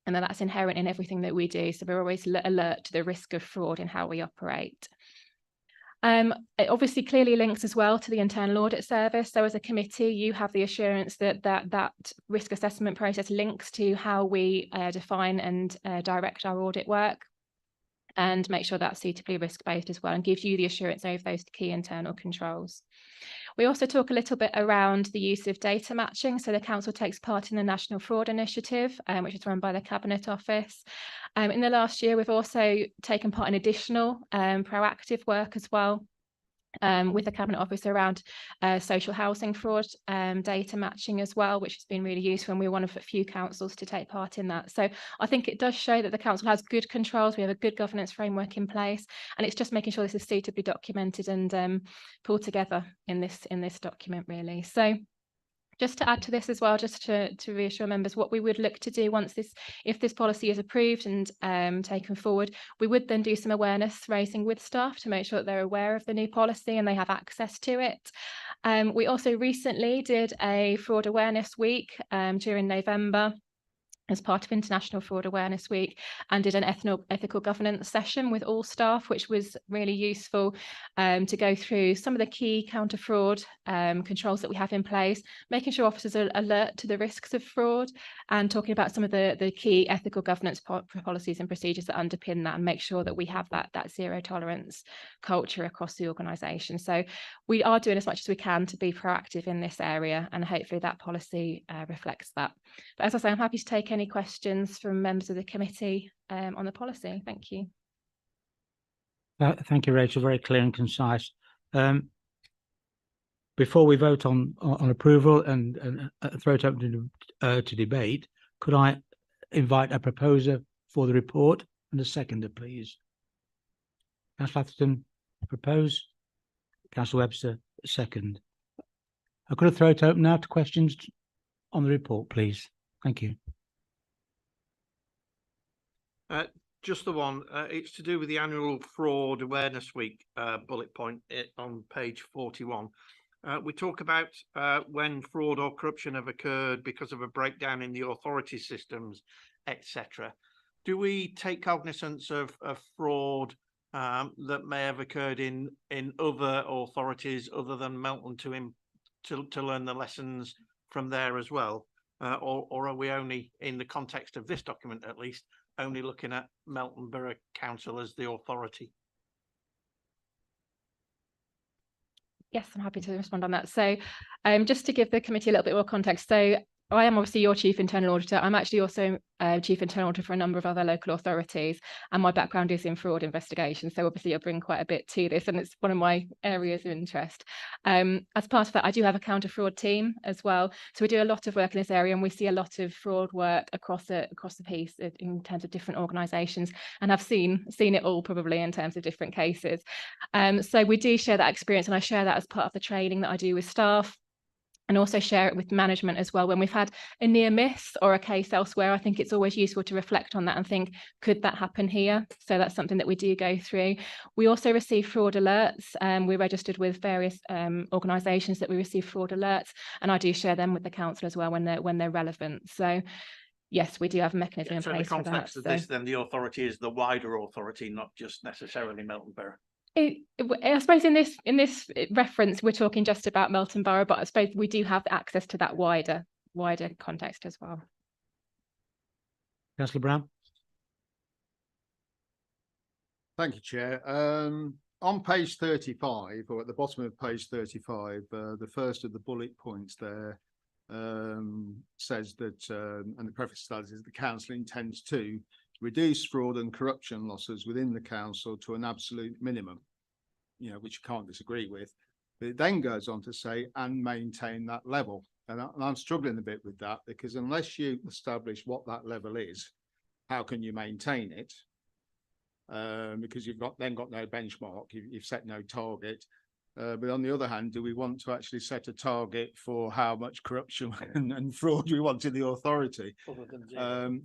and then that's inherent in everything that we do. So we're always alert to the risk of fraud in how we operate. It obviously clearly links as well to the internal audit service. So as a committee, you have the assurance that risk assessment process links to how we define and direct our audit work, and make sure that's suitably risk-based as well, and gives you the assurance over those key internal controls. We also talk a little bit around the use of data matching. So the council takes part in the National Fraud Initiative, which is run by the Cabinet Office. In the last year, we've also taken part in additional proactive work as well with the Cabinet Office around social housing fraud data matching as well, which has been really useful, and we're one of a few councils to take part in that. So I think it does show that the council has good controls, we have a good governance framework in place, and it's just making sure this is suitably documented and pulled together in this document really. So just to add to this as well, just to reassure members, what we would look to do if this policy is approved and taken forward, we would then do some awareness raising with staff to make sure that they're aware of the new policy and they have access to it. We also recently did a fraud awareness week during November as part of International Fraud Awareness Week, and did an ethical governance session with all staff, which was really useful to go through some of the key counter-fraud controls that we have in place, making sure officers are alert to the risks of fraud, and talking about some of the key ethical governance policies and procedures that underpin that, and make sure that we have that zero tolerance culture across the organisation. So we are doing as much as we can to be proactive in this area, and hopefully that policy reflects that. But as I say, I'm happy to take any questions from members of the committee on the policy. Thank you. Thank you, Rachel. Very clear and concise. Before we vote on approval and throw it open to debate, could I invite a proposer for the report and a seconder, please? Councillor Atherton, propose. Councillor Webster, second. I could throw it open now to questions on the report, please. Thank you. Just the one. It's to do with the annual Fraud Awareness Week bullet point on page 41. We talk about when fraud or corruption have occurred because of a breakdown in the authority systems, etc. Do we take cognizance of fraud that may have occurred in other authorities other than Melton to learn the lessons from there as well? Or are we only, in the context of this document at least, only looking at Melton Borough Council as the authority? Yes, I'm happy to respond on that. So just to give the committee a little bit more context. So I am obviously your Chief Internal Auditor. I'm actually also Chief Internal Auditor for a number of other local authorities, and my background is in fraud investigation. So obviously I bring quite a bit to this, and it's one of my areas of interest. As part of that, I do have a counter fraud team as well. So we do a lot of work in this area, and we see a lot of fraud work across the piece in terms of different organisations, and have seen it all probably in terms of different cases. So we do share that experience, and I share that as part of the training that I do with staff. and also share it with management as well. When we've had a near miss or a case elsewhere, I think it's always useful to reflect on that and think, could that happen here? So that's something that we do go through. We also receive fraud alerts. We're registered with various organisations that we receive fraud alerts, and I do share them with the council as well when they're relevant. So yes, we do have a mechanism in So in the place for that. context of this, then the authority is the wider authority, not just necessarily Melton Borough. I suppose in this reference, we're talking just about Melton Borough, but I suppose we do have access to that wider context as well. Councillor Brown. Thank you, Chair. On page 35, or at the bottom of page 35, the first of the bullet points there says that, and the preface to that is the council intends to reduce fraud and corruption losses within the council to an absolute minimum, which you can't disagree with. But it then goes on to say, and maintain that level. And I'm struggling a bit with that, because unless you establish what that level is, how can you maintain it? Because you've got no benchmark, you've set no target. But on the other hand, do we want to actually set a target for how much corruption and fraud we want in the authority?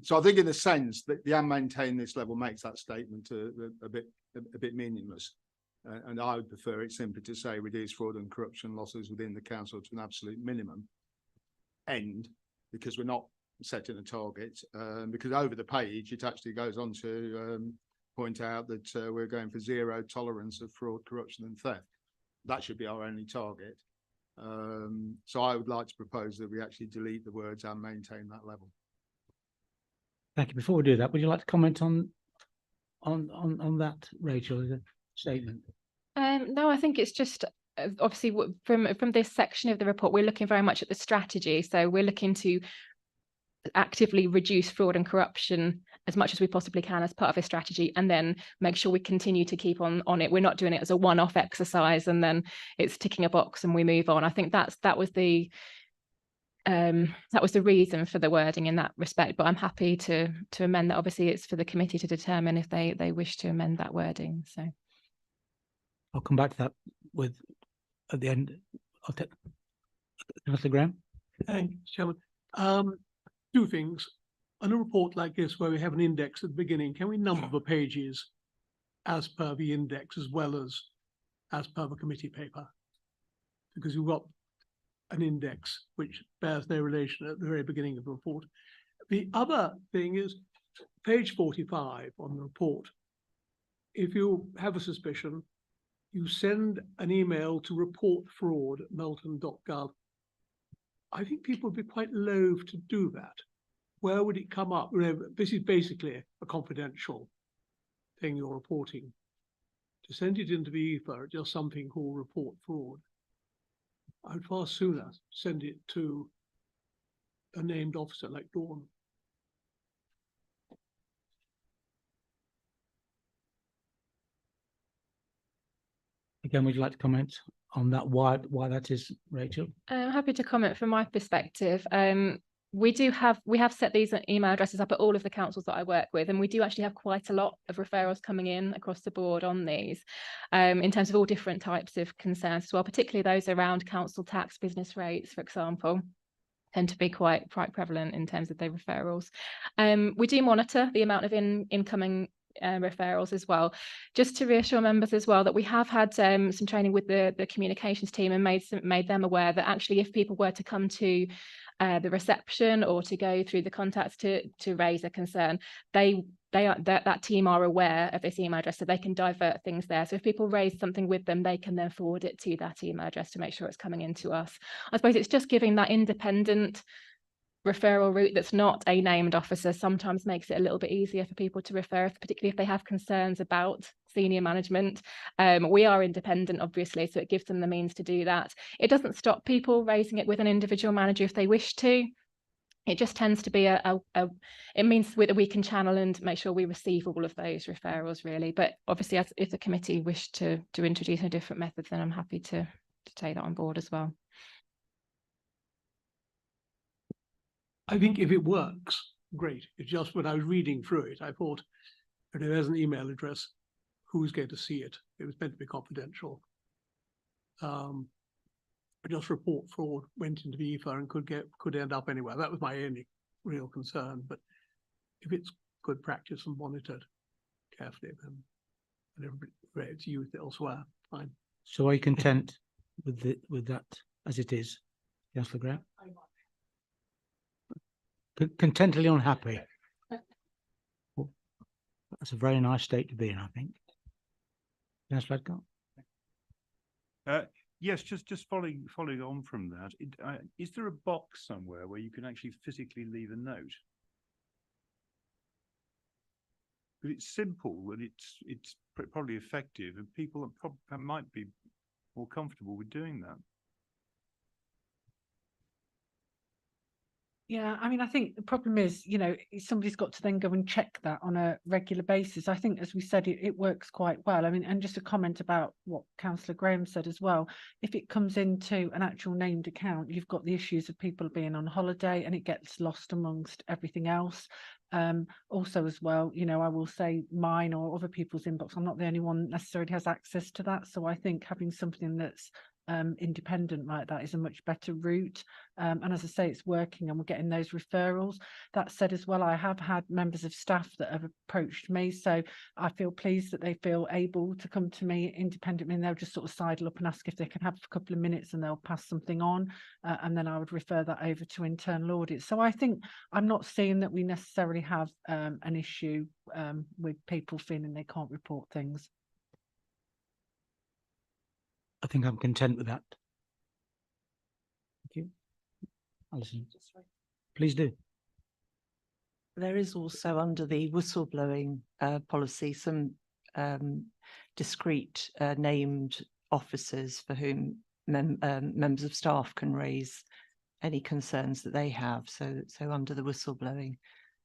So I think, in a sense, that the and maintain this level makes that statement a bit meaningless. And I would prefer it simply to say reduce fraud and corruption losses within the council to an absolute minimum. Because we're not setting a target. Because over the page, it actually goes on to point out that we're going for zero tolerance of fraud, corruption and theft. That should be our only target. So I would like to propose that we actually delete the words and maintain that level. Thank you. Before we do that, would you like to comment on that, Rachel, as a statement? No, I think it's just obviously from this section of the report, we're looking very much at the strategy. So we're looking to actively reduce fraud and corruption as much as we possibly can as part of a strategy, and then make sure we continue to keep on it. We're not doing it as a one-off exercise and then it's ticking a box and we move on. I think that was the reason for the wording in that respect, but I'm happy to amend that. Obviously it's for the committee to determine if they wish to amend that wording. So I'll come back to that at the end. I'll take Councillor Graham. Thank you, Chairman. Two things. On a report like this, where we have an index at the beginning, can we number the pages as per the index as well as per the committee paper? Because we've got an index which bears no relation at the very beginning of the report. The other thing is page 45 on the report. If you have a suspicion, you send an email to reportfraud@melton.gov. I think people would be quite loath to do that. Where would it come up? This is basically a confidential thing you're reporting. To send it into the ether at just something called report fraud, I'd far sooner send it to a named officer like Dawn. Again, would you like to comment on that? Why that is, Rachel? I'm happy to comment from my perspective. We have set these email addresses up at all of the councils that I work with, and we do actually have quite a lot of referrals coming in across the board on these, in terms of all different types of concerns as well, particularly those around council tax, business rates, for example, tend to be quite prevalent in terms of the referrals. We do monitor the amount of incoming referrals as well, just to reassure members as well that we have had some training with the communications team and made them aware that actually if people were to come to the reception or to go through the contacts to raise a concern, that team are aware of this email address, so they can divert things there. So if people raise something with them, they can then forward it to that email address to make sure it's coming into us. I suppose it's just giving that independent referral route that's not a named officer sometimes makes it a little bit easier for people to refer, particularly if they have concerns about senior management. We are independent, obviously, so it gives them the means to do that. It doesn't stop people raising it with an individual manager if they wish to. It just tends to be it means that we can channel and make sure we receive all of those referrals, really. But obviously, if the committee wish to introduce a different method, then I'm happy to take that on board as well. I think if it works, great. It's just when I was reading through it, I thought, if there's an email address, who's going to see it? It was meant to be confidential. just report fraud went into the ether and could end up anywhere. That was my only real concern. But if it's good practice and monitored carefully, then and everybody it's used elsewhere, fine. So are you content with that as it is, Councillor Grant? Contentedly unhappy. Well, that's a very nice state to be in, I think. Councillor Adcock? Yes, just following on from that, is there a box somewhere where you can actually physically leave a note? But it's simple and it's probably effective, and people might be more comfortable with doing that. Yeah, I mean, I think the problem is, somebody's got to then go and check that on a regular basis. I think, as we said, it works quite well. I mean, and just a comment about what Councillor Graham said as well. If it comes into an actual named account, you've got the issues of people being on holiday and it gets lost amongst everything else. Also as well, I will say mine or other people's inbox, I'm not the only one necessarily has access to that. So I think having something that's independent like that is a much better route, and as I say, it's working and we're getting those referrals. That said as well, I have had members of staff that have approached me, so I feel pleased that they feel able to come to me independently, and they'll just sort of sidle up and ask if they can have a couple of minutes and they'll pass something on, and then I would refer that over to internal audit. So I think I'm not seeing that we necessarily have an issue with people feeling they can't report things. I think I'm content with that. Thank you. Alison, please do. There is also under the whistleblowing policy some discrete named officers for whom members of staff can raise any concerns that they have. So under the whistleblowing,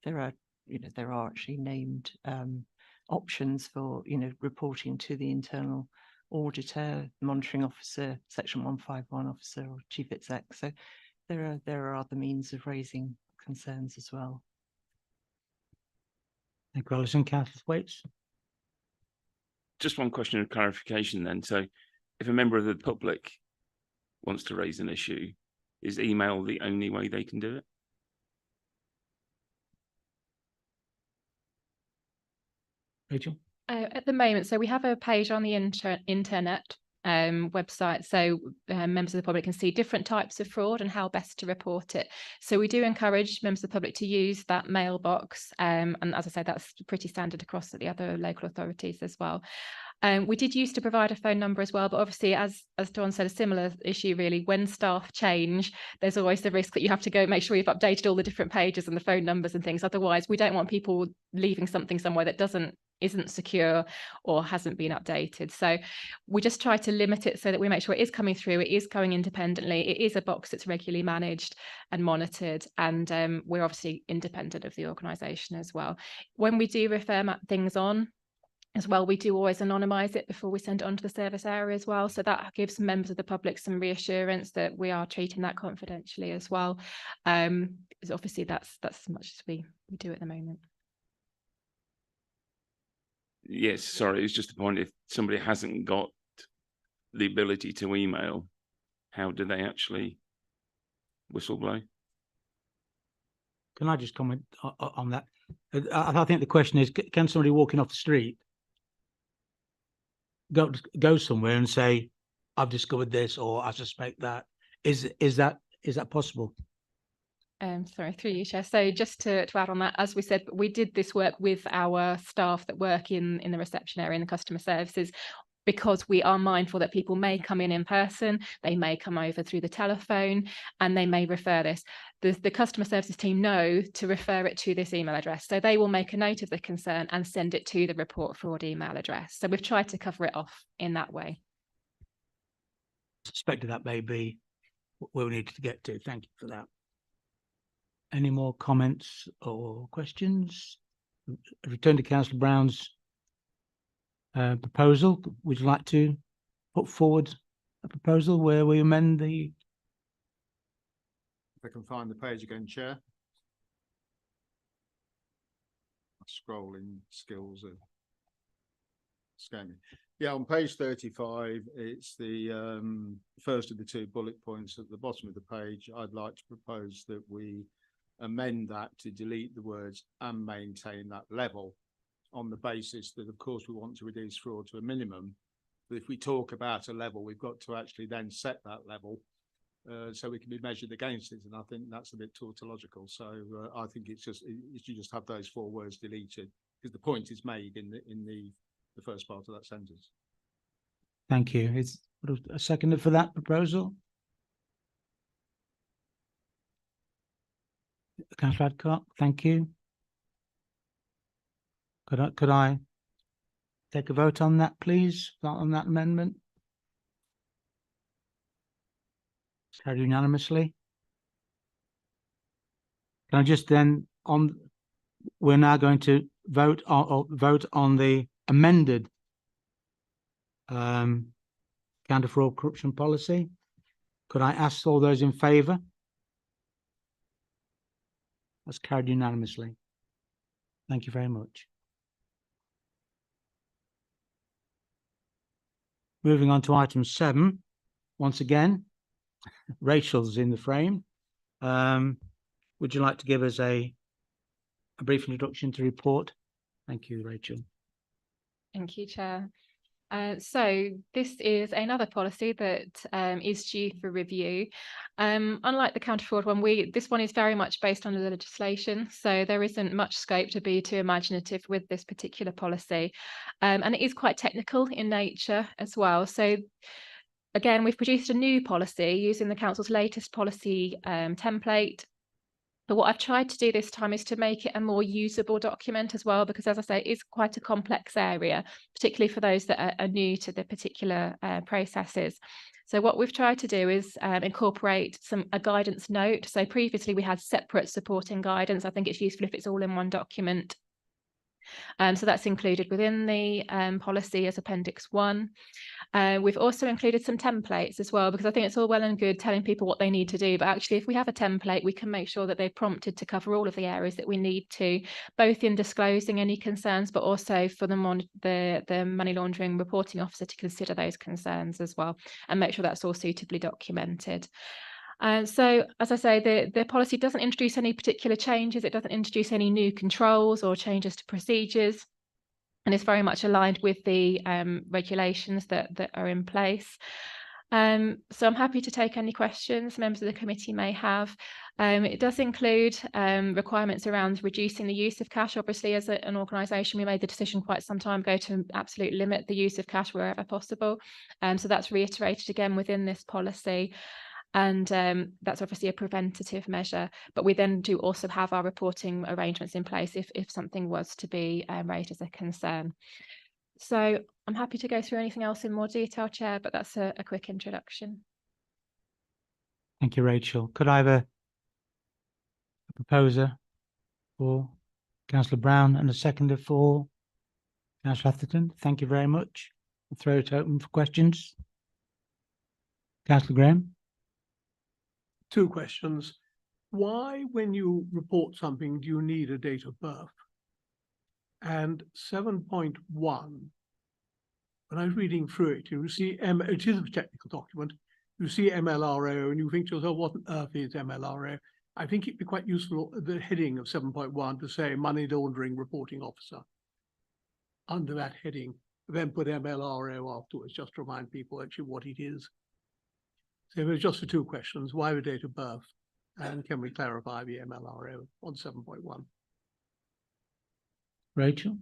there are actually named options for reporting to the internal auditor, monitoring officer, section 151 officer, or chief exec. So there are other means of raising concerns as well. Thank you, Alison. Councillor Thwaites? Just one question of clarification then. So if a member of the public wants to raise an issue, is email the only way they can do it? Rachel? At the moment, so we have a page on the internet website, so members of the public can see different types of fraud and how best to report it. So we do encourage members of the public to use that mailbox, and as I said, that's pretty standard across the other local authorities as well. We did used to provide a phone number as well, but obviously, as Dawn said, a similar issue really. When staff change, there's always the risk that you have to go make sure you've updated all the different pages and the phone numbers and things. Otherwise, we don't want people leaving something somewhere that isn't secure or hasn't been updated. So we just try to limit it so that we make sure it is coming through, it is going independently, it is a box that's regularly managed and monitored, and we're obviously independent of the organisation as well. When we do refer things on as well, we do always anonymise it before we send it on to the service area as well. So that gives members of the public some reassurance that we are treating that confidentially as well. Because obviously that's as much as we do at the moment. Yes, sorry, it's just a point. If somebody hasn't got the ability to email, how do they actually whistleblow? Can I just comment on that? I think the question is, can somebody walking off the street go somewhere and say, I've discovered this, or I suspect that? Is that possible? Sorry, through you, Chair. So just to add on that, as we said, we did this work with our staff that work in the reception area and the customer services, because we are mindful that people may come in person, they may come over through the telephone, and they may refer this. The customer services team know to refer it to this email address. So they will make a note of the concern and send it to the report fraud email address. So we've tried to cover it off in that way. Suspected that may be where we need to get to. Thank you for that. Any more comments or questions? Return to Councillor Brown's proposal. Would you like to put forward a proposal where we amend the? If I can find the page again, Chair. My scrolling skills are scaring me. Yeah, on page 35, it's the first of the 2 bullet points at the bottom of the page. I'd like to propose that we amend that to delete the words "and maintain that level," on the basis that, of course, we want to reduce fraud to a minimum. But if we talk about a level, we've got to actually then set that level so we can be measured against it. And I think that's a bit tautological. So I think you just have those 4 words deleted, because the point is made in the first part of that sentence. Thank you. Is a seconder for that proposal? Councillor Adcock, thank you. Could I take a vote on that, please, on that amendment? Carried unanimously. Can I just then we're now going to vote on the amended counter fraud corruption policy. Could I ask all those in favour? That's carried unanimously. Thank you very much. Moving on to item 7. Once again, Rachel's in the frame. Would you like to give us a brief introduction to report? Thank you, Rachel. Thank you, Chair. So this is another policy that is due for review. Unlike the counter fraud one, this one is very much based on the legislation, so there isn't much scope to be too imaginative with this particular policy, and it is quite technical in nature as well. So again, we've produced a new policy using the council's latest policy template. But what I've tried to do this time is to make it a more usable document as well, because as I say, it is quite a complex area, particularly for those that are new to the particular processes. So what we've tried to do is incorporate a guidance note. So previously we had separate supporting guidance. I think it's useful if it's all in one document. So that's included within the policy as Appendix 1. We've also included some templates as well, because I think it's all well and good telling people what they need to do, but actually if we have a template, we can make sure that they're prompted to cover all of the areas that we need to, both in disclosing any concerns, but also for the money laundering reporting officer to consider those concerns as well, and make sure that's all suitably documented. So, as I say, the policy doesn't introduce any particular changes. It doesn't introduce any new controls or changes to procedures, and it's very much aligned with the regulations that are in place. So I'm happy to take any questions members of the committee may have. It does include requirements around reducing the use of cash. Obviously, as an organisation, we made the decision quite some time ago to absolutely limit the use of cash wherever possible. So that's reiterated again within this policy. And that's obviously a preventative measure, but we then do also have our reporting arrangements in place if something was to be raised as a concern. So I'm happy to go through anything else in more detail, Chair, but that's a quick introduction. Thank you, Rachel. Could I have a proposer for Councillor Brown and a seconder for Councillor Atherton? Thank you very much. I'll throw it open for questions. Councillor Graham. 2 questions. Why, when you report something, do you need a date of birth? And 7.1, when I was reading through it, you see, it is a technical document, you see MLRO and you think to yourself, what on earth is MLRO? I think it'd be quite useful at the heading of 7.1 to say money laundering reporting officer. Under that heading, then put MLRO afterwards, just to remind people actually what it is. So it was just for 2 questions. Why the date of birth? And can we clarify the MLRO on 7.1? Rachel.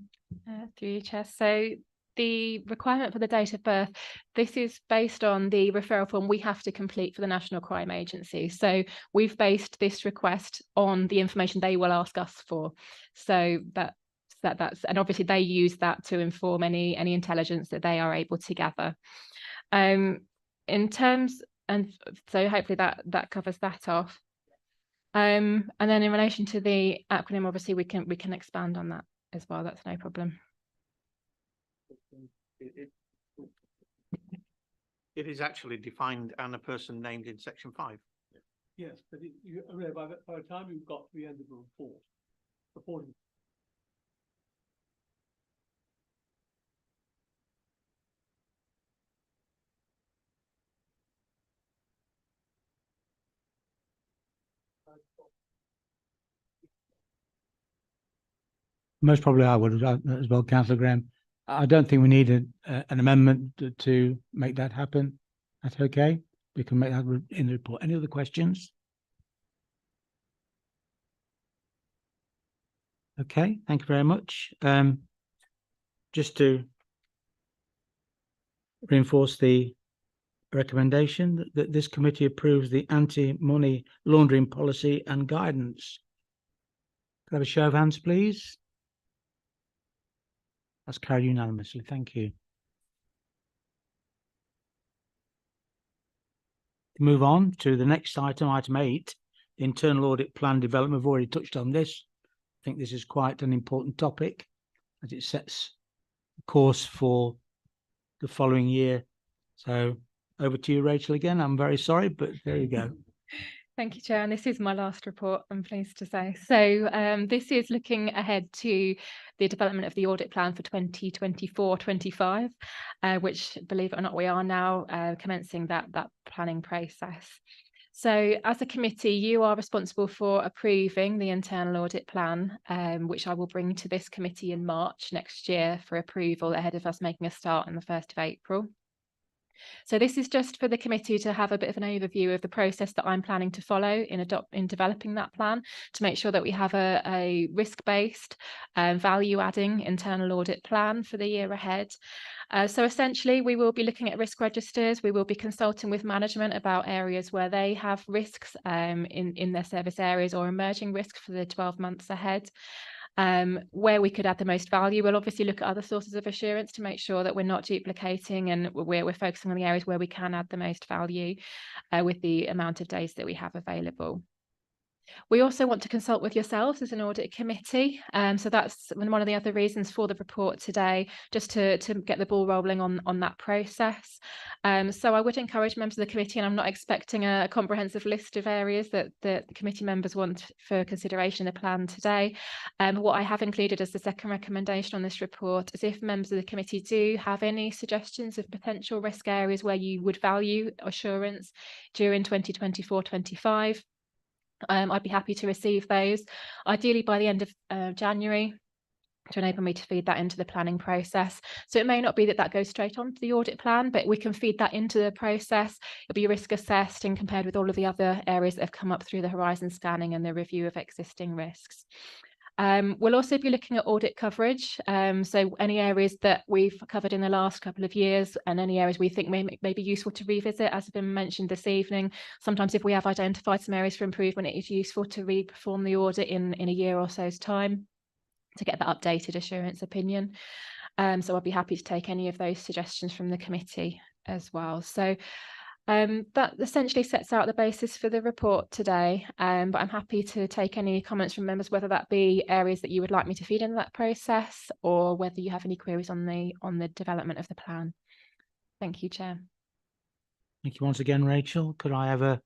Through you, Chair. So the requirement for the date of birth, this is based on the referral form we have to complete for the National Crime Agency. So we've based this request on the information they will ask us for. So that's and obviously they use that to inform any intelligence that they are able to gather. In terms, and so hopefully that covers that off. And then in relation to the acronym, obviously we can expand on that as well. That's no problem. It is actually defined and a person named in section 5. Yes, but by the time you've got to the end of the report, reporting. Most probably I would as well, Councillor Graham. I don't think we need an amendment to make that happen. That's okay. We can make that in the report. Any other questions? Okay, thank you very much. Just to reinforce the recommendation that this committee approves the anti-money laundering policy and guidance. Could I have a show of hands, please? That's carried unanimously. Thank you. Move on to the next item, item 8, the internal audit plan development. We've already touched on this. I think this is quite an important topic as it sets the course for the following year. So over to you, Rachel, again. I'm very sorry, but there you go. Thank you, Chair. And this is my last report, I'm pleased to say. So this is looking ahead to the development of the audit plan for 2024-25, which, believe it or not, we are now commencing that planning process. So as a committee, you are responsible for approving the internal audit plan, which I will bring to this committee in March next year for approval ahead of us making a start on the 1st of April. So this is just for the committee to have a bit of an overview of the process that I'm planning to follow in developing that plan, to make sure that we have a risk-based, value-adding internal audit plan for the year ahead. So essentially, we will be looking at risk registers. We will be consulting with management about areas where they have risks in their service areas or emerging risks for the 12 months ahead. Where we could add the most value, we'll obviously look at other sources of assurance to make sure that we're not duplicating and we're focusing on the areas where we can add the most value with the amount of days that we have available. We also want to consult with yourselves as an audit committee. So that's one of the other reasons for the report today, just to get the ball rolling on that process. So I would encourage members of the committee, and I'm not expecting a comprehensive list of areas that the committee members want for consideration in the plan today. What I have included as the second recommendation on this report is if members of the committee do have any suggestions of potential risk areas where you would value assurance during 2024-25, I'd be happy to receive those, ideally by the end of January, to enable me to feed that into the planning process. So it may not be that goes straight onto the audit plan, but we can feed that into the process. It'll be risk assessed and compared with all of the other areas that have come up through the horizon scanning and the review of existing risks. We'll also be looking at audit coverage. So any areas that we've covered in the last couple of years and any areas we think may be useful to revisit, as has been mentioned this evening. Sometimes if we have identified some areas for improvement, it is useful to re-perform the audit in a year or so's time to get that updated assurance opinion. So I'd be happy to take any of those suggestions from the committee as well. So that essentially sets out the basis for the report today, but I'm happy to take any comments from members, whether that be areas that you would like me to feed into that process or whether you have any queries on the development of the plan. Thank you, Chair. Thank you once again, Rachel. Could I have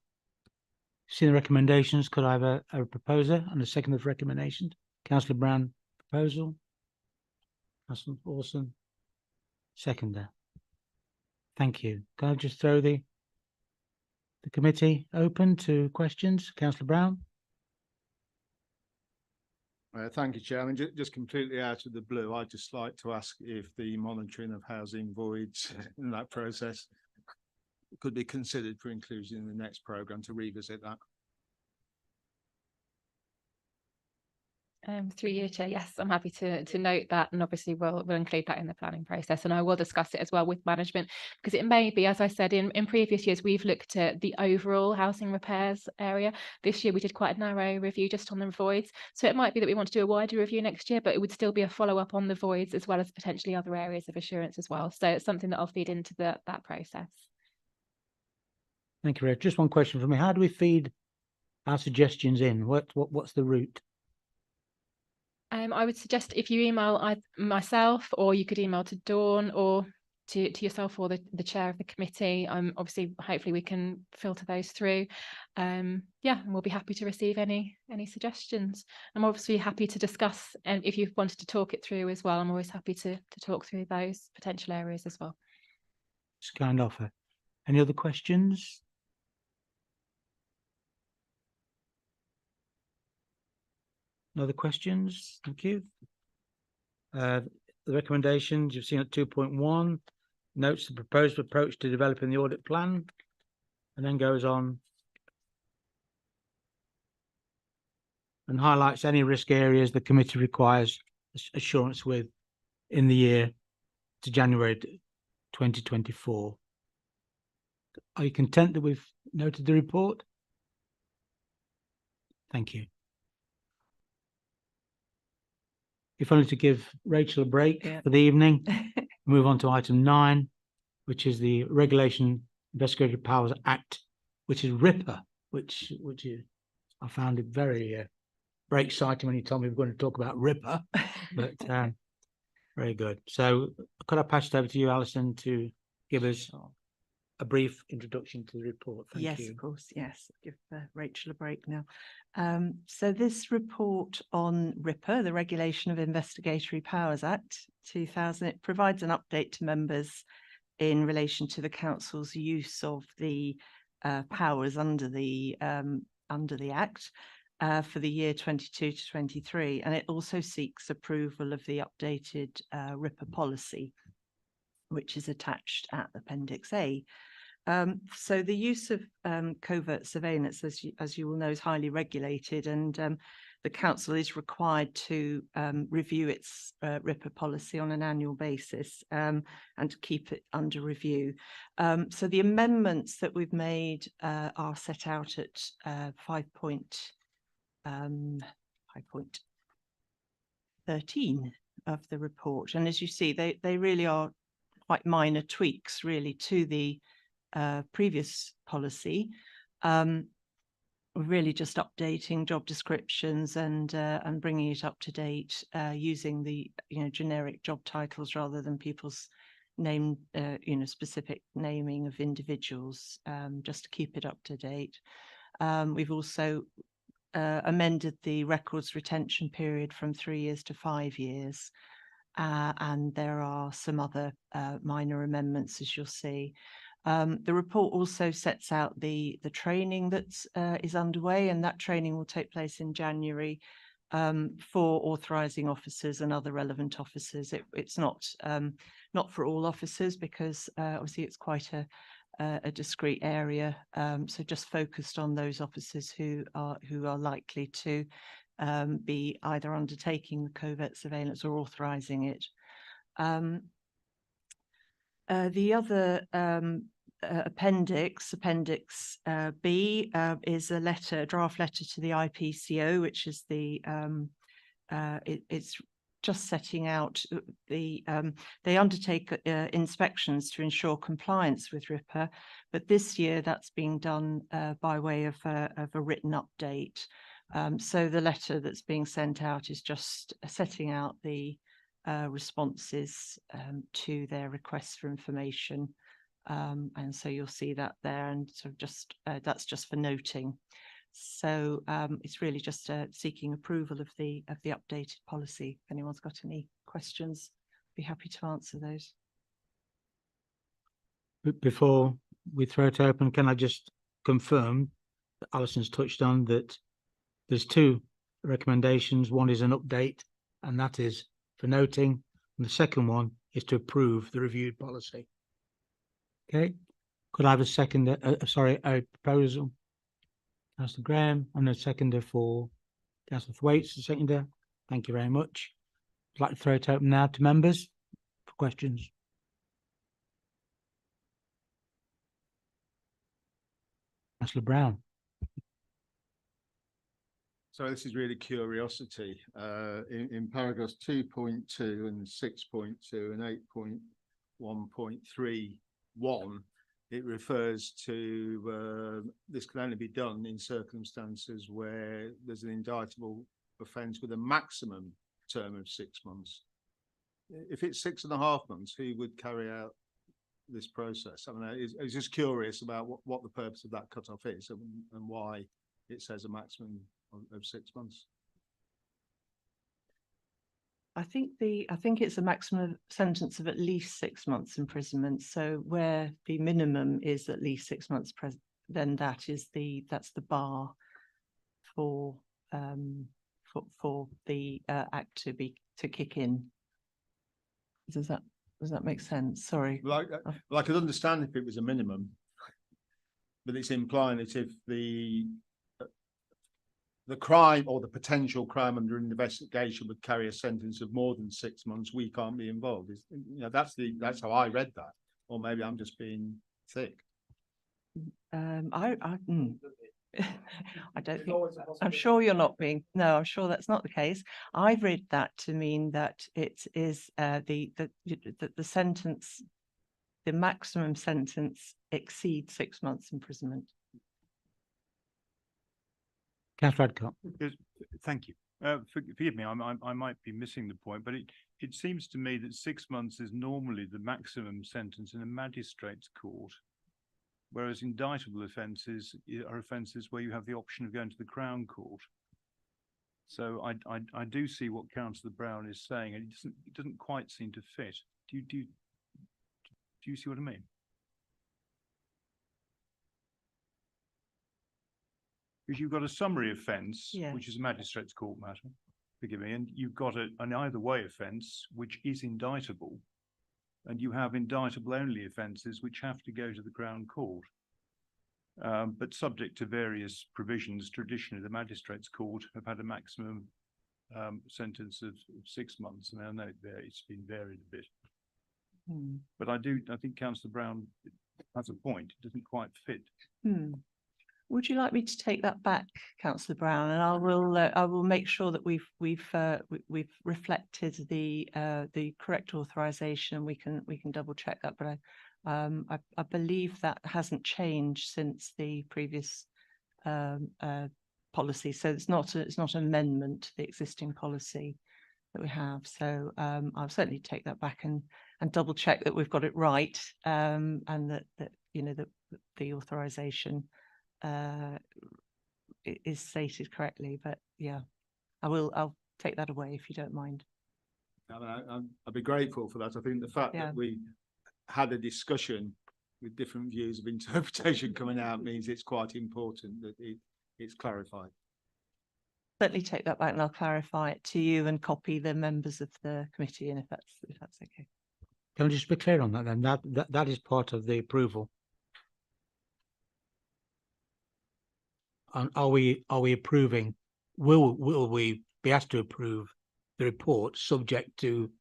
see the recommendations? Could I have a proposer and a second of recommendations? Councillor Brown, proposal. Councillor Orson, seconder. Thank you. Can I just throw the committee open to questions? Councillor Brown. Thank you, Chairman. Just completely out of the blue, I'd just like to ask if the monitoring of housing voids in that process could be considered for inclusion in the next programme to revisit that. Through you, Chair, yes, I'm happy to note that, and obviously we'll include that in the planning process, and I will discuss it as well with management, because it may be, as I said, in previous years we've looked at the overall housing repairs area. This year we did quite a narrow review just on the voids, so it might be that we want to do a wider review next year, but it would still be a follow-up on the voids as well as potentially other areas of assurance as well. So it's something that I'll feed into that process. Thank you, Ray. Just one question from me. How do we feed our suggestions in? What's the route? I would suggest if you email myself, or you could email to Dawn or to yourself or the chair of the committee. Obviously, hopefully we can filter those through. Yeah, and we'll be happy to receive any suggestions. I'm obviously happy to discuss, and if you wanted to talk it through as well, I'm always happy to talk through those potential areas as well. It's a kind offer. Any other questions? No other questions? Thank you. The recommendations you've seen at 2.1 notes the proposed approach to developing the audit plan, and then goes on and highlights any risk areas the committee requires assurance with in the year to January 2024. Are you content that we've noted the report? Thank you. If only to give Rachel a break Yeah. for the evening, move on to item 9, which is the Regulation Investigatory Powers Act, which is RIPA, which is, I found it very exciting when you told me we were going to talk about RIPA, but very good. So could I pass it over to you, Alison, to give us a brief introduction to the report? Thank Yes, you. of course. Yes, give Rachel a break now. So this report on RIPA, the Regulation of Investigatory Powers Act 2000, it provides an update to members in relation to the council's use of the powers under the Act for the year 22 to 23, and it also seeks approval of the updated RIPA policy, which is attached at Appendix A. So the use of covert surveillance, as you will know, is highly regulated, and the council is required to review its RIPA policy on an annual basis and to keep it under review. So the amendments that we've made are set out at 5.13 of the report, and as you see, they really are quite minor tweaks, really, to the previous policy. Really just updating job descriptions and bringing it up to date using the generic job titles rather than people's name, specific naming of individuals, just to keep it up to date. We've also amended the records retention period from 3 years to 5 years, and there are some other minor amendments, as you'll see. The report also sets out the training that is underway, and that training will take place in January for authorising officers and other relevant officers. It's not for all officers because obviously it's quite a discrete area, so just focused on those officers who are likely to be either undertaking the covert surveillance or authorising it. The other appendix B, is a draft letter to the IPCO, which is it's just setting out they undertake inspections to ensure compliance with RIPA, but this year that's being done by way of a written update. So the letter that's being sent out is just setting out the responses to their requests for information, and so you'll see that there, and sort of just that's just for noting. So it's really just seeking approval of the updated policy. If anyone's got any questions, I'd be happy to answer those. Before we throw it open, can I just confirm that Alison's touched on that there's 2 recommendations. One is an update, and that is for noting, and the second one is to approve the reviewed policy. Okay, could I have a second? A proposal, Councillor Graham, and a seconder for Councillor Thwaites, the seconder. Thank you very much. I'd like to throw it open now to members for questions. Councillor Brown. So this is really curiosity. In paragraphs 2.2 and 6.2 and 8.1.31, it refers to this can only be done in circumstances where there's an indictable offence with a maximum term of 6 months. If it's 6.5 months, who would carry out this process? I mean, I was just curious about what the purpose of that cutoff is and why it says a maximum of 6 months. I think it's a maximum sentence of at least 6 months imprisonment. So where the minimum is at least 6 months, then that's the bar for for the act to kick in. Does that make sense? Sorry. Well, I could understand if it was a minimum, but it's implying that if the crime or the potential crime under investigation would carry a sentence of more than 6 months, we can't be involved. That's how I read that, or maybe I'm just being thick. I don't think, I'm sure you're not being, no, I'm sure that's not the case. I've read that to mean that it is the sentence, the maximum sentence exceeds 6 months imprisonment. Councillor Adcock. Thank you. Forgive me, I might be missing the point, but it seems to me that 6 months is normally the maximum sentence in a magistrate's court, whereas indictable offences are offences where you have the option of going to the Crown Court. So I do see what Councillor Brown is saying, and it doesn't quite seem to fit. Do you see what I mean? Because you've got a summary offence, Yeah. which is a magistrate's court matter, forgive me, and you've got an either way offence, which is indictable, and you have indictable only offences which have to go to the Crown Court. But subject to various provisions, traditionally the magistrate's court have had a maximum sentence of 6 months, and I know it's been varied a bit. But I think Councillor Brown has a point. It doesn't quite fit. Would you like me to take that back, Councillor Brown? And I will make sure that we've reflected the correct authorisation. We can double check that, but I believe that hasn't changed since the previous policy. So it's not an amendment to the existing policy that we have. So I'll certainly take that back and double check that we've got it right, and that the authorisation is stated correctly. But yeah, I'll take that away if you don't mind. I'd be grateful for that. I think the fact that we had a discussion with different views of interpretation coming out means it's quite important that it's clarified. Certainly take that back, and I'll clarify it to you and copy the members of the committee in, if that's okay. Can we just be clear on that then? That is part of the approval. And are we approving? Will we be asked to approve the report subject to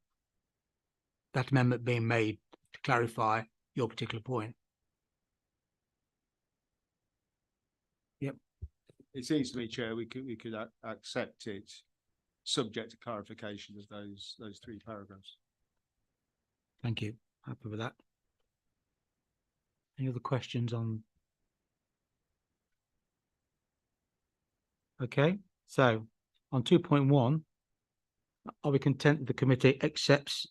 that amendment being made to clarify your particular point? Yep. It seems to me, Chair, we could accept it subject to clarification of those 3 paragraphs. Thank you. Happy with that. Any other questions on? Okay, so on 2.1, are we content that the committee accepts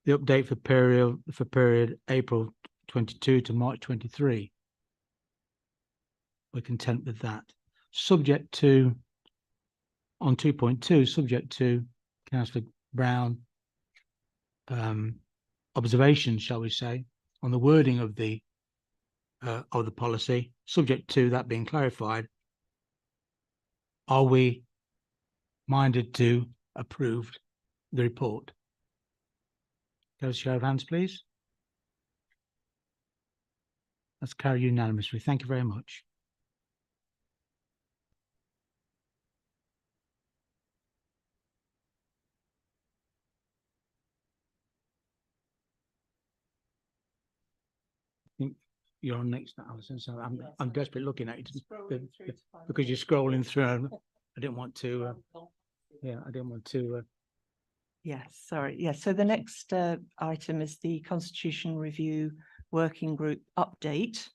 the update for period April 22 to March 23? We're content with that. Subject to, on 2.2, subject to Councillor Brown observations, shall we say, on the wording of the policy, subject to that being clarified. Are we minded to approve the report? Go to show of hands, please. That's carried unanimously. Thank you very much. I think you're on next, Alison. So I'm desperately looking at you because you're scrolling through. I didn't want to. I didn't want to. Yes, sorry. Yeah, so the next item is the Constitution Review Working Group update.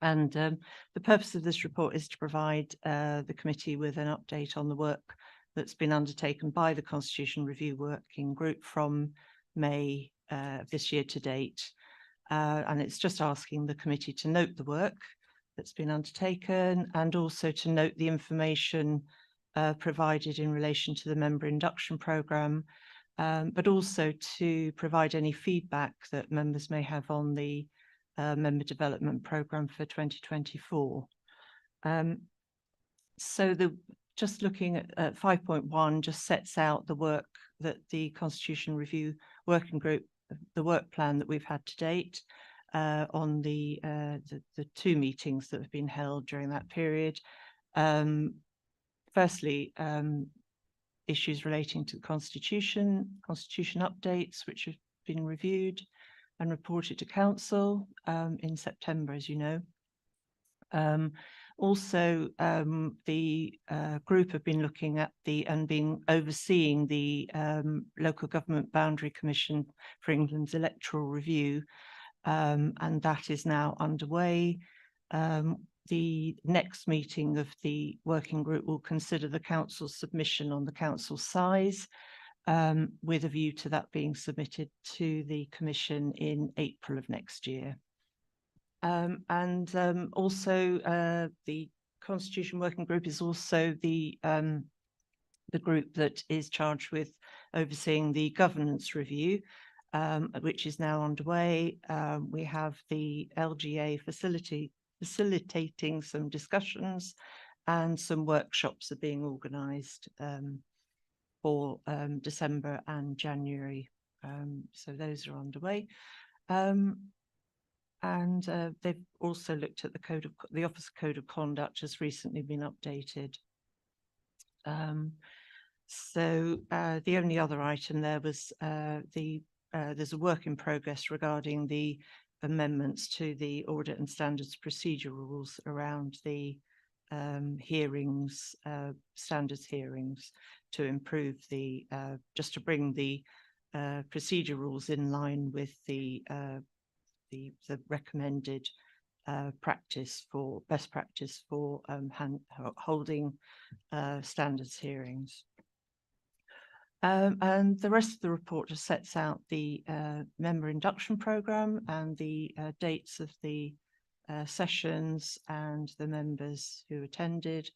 And the purpose of this report is to provide the committee with an update on the work that's been undertaken by the Constitution Review Working Group from May this year to date. And it's just asking the committee to note the work that's been undertaken, and also to note the information provided in relation to the member induction programme, but also to provide any feedback that members may have on the member development programme for 2024. So just looking at 5.1 just sets out the work that the Constitution Review Working Group, the work plan that we've had to date on the 2 meetings that have been held during that period. Firstly, issues relating to the constitution updates, which have been reviewed and reported to council in September, as you know. Also, the group have been looking at overseeing the Local Government Boundary Commission for England's electoral review, and that is now underway. The next meeting of the working group will consider the council's submission on the council size, with a view to that being submitted to the Commission in April of next year. Also, the Constitution Working Group is also the group that is charged with overseeing the governance review, which is now underway. We have the LGA facilitating some discussions, and some workshops are being organised for December and January. So those are underway. And they've also looked at the Office Code of Conduct has recently been updated. So the only other item there was there's a work in progress regarding the amendments to the Audit and Standards Procedure rules around the hearings, standards hearings, to improve just to bring the procedure rules in line with the recommended best practice for holding standards hearings. And the rest of the report just sets out the member induction programme and the dates of the sessions and the members who attended.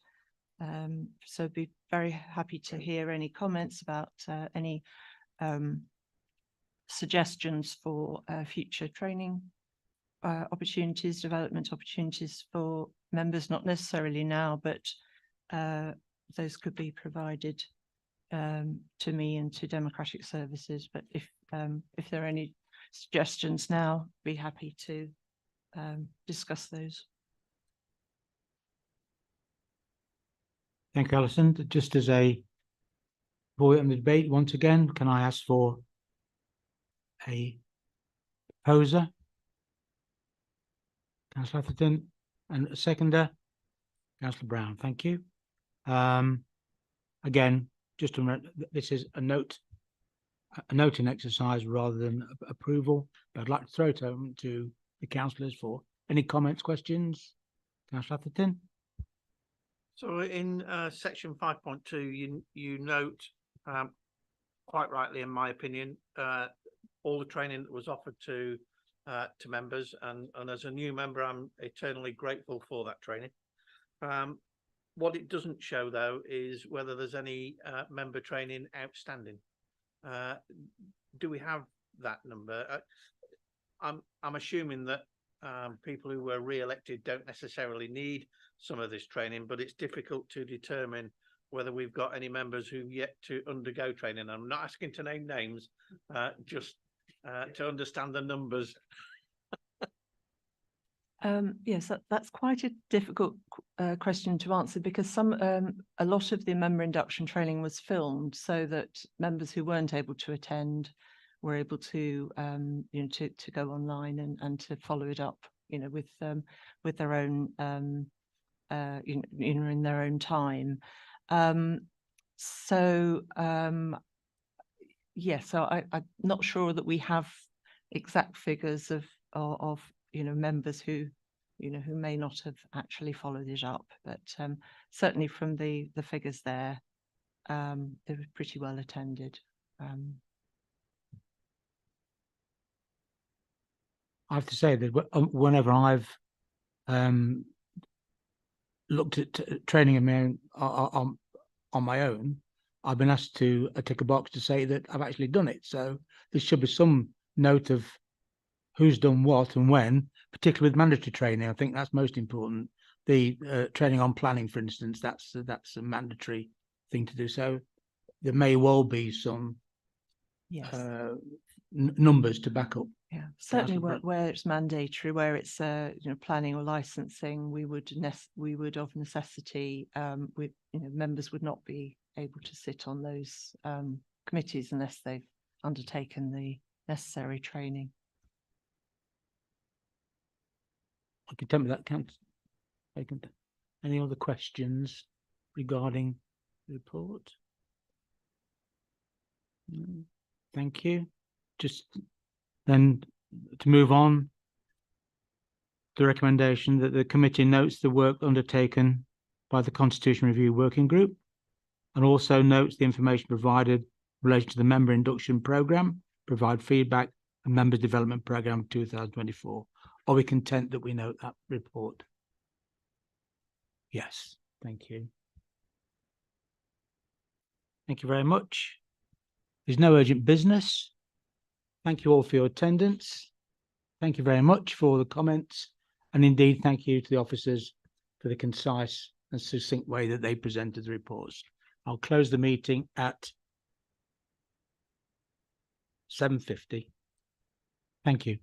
So be very happy to hear any comments about any suggestions for future training opportunities, development opportunities for members, not necessarily now, but those could be provided to me and to Democratic Services. But if there are any suggestions now, be happy to discuss those. Thank you, Alison. Just as a voice in the debate, once again, can I ask for a proposer? Councillor Atherton, and a seconder, Councillor Brown. Thank you. Again, just to remember, this is a noting exercise rather than approval, but I'd like to throw it open to the councillors for any comments, questions. Councillor Atherton. So in section 5.2, you note, quite rightly, in my opinion, all the training that was offered to members, and as a new member, I'm eternally grateful for that training. What it doesn't show, though, is whether there's any member training outstanding. Do we have that number? I'm assuming that people who were re-elected don't necessarily need some of this training, but it's difficult to determine whether we've got any members who've yet to undergo training. I'm not asking to name names, just to understand the numbers. Yes, that's quite a difficult question to answer, because a lot of the member induction training was filmed, so that members who weren't able to attend were able to to go online and to follow it up, with their own in their own time. Yes, so I'm not sure that we have exact figures of members who who may not have actually followed it up, but certainly from the figures there, they were pretty well attended. I have to say that whenever I've looked at training on my own, I've been asked to tick a box to say that I've actually done it. So there should be some note of who's done what and when, particularly with mandatory training. I think that's most important, the training on planning, for instance, that's a mandatory thing to do. So there may well be some Yes. numbers to back up. Yeah, certainly Councillor where it's mandatory, where it's planning or licensing, we would of necessity members would not be able to sit on those committees unless they've undertaken the necessary training. I can tell me that counts. Any other questions regarding the report? No. Thank you. Just then to move on, the recommendation that the committee notes the work undertaken by the Constitution Review Working Group and also notes the information provided related to the member induction programme, provide feedback and members development programme 2024. Are we content that we note that report? Yes, thank you. Thank you very much. There's no urgent business. Thank you all for your attendance. Thank you very much for the comments. And indeed, thank you to the officers for the concise and succinct way that they presented the reports. I'll close the meeting at 7:50. Thank you.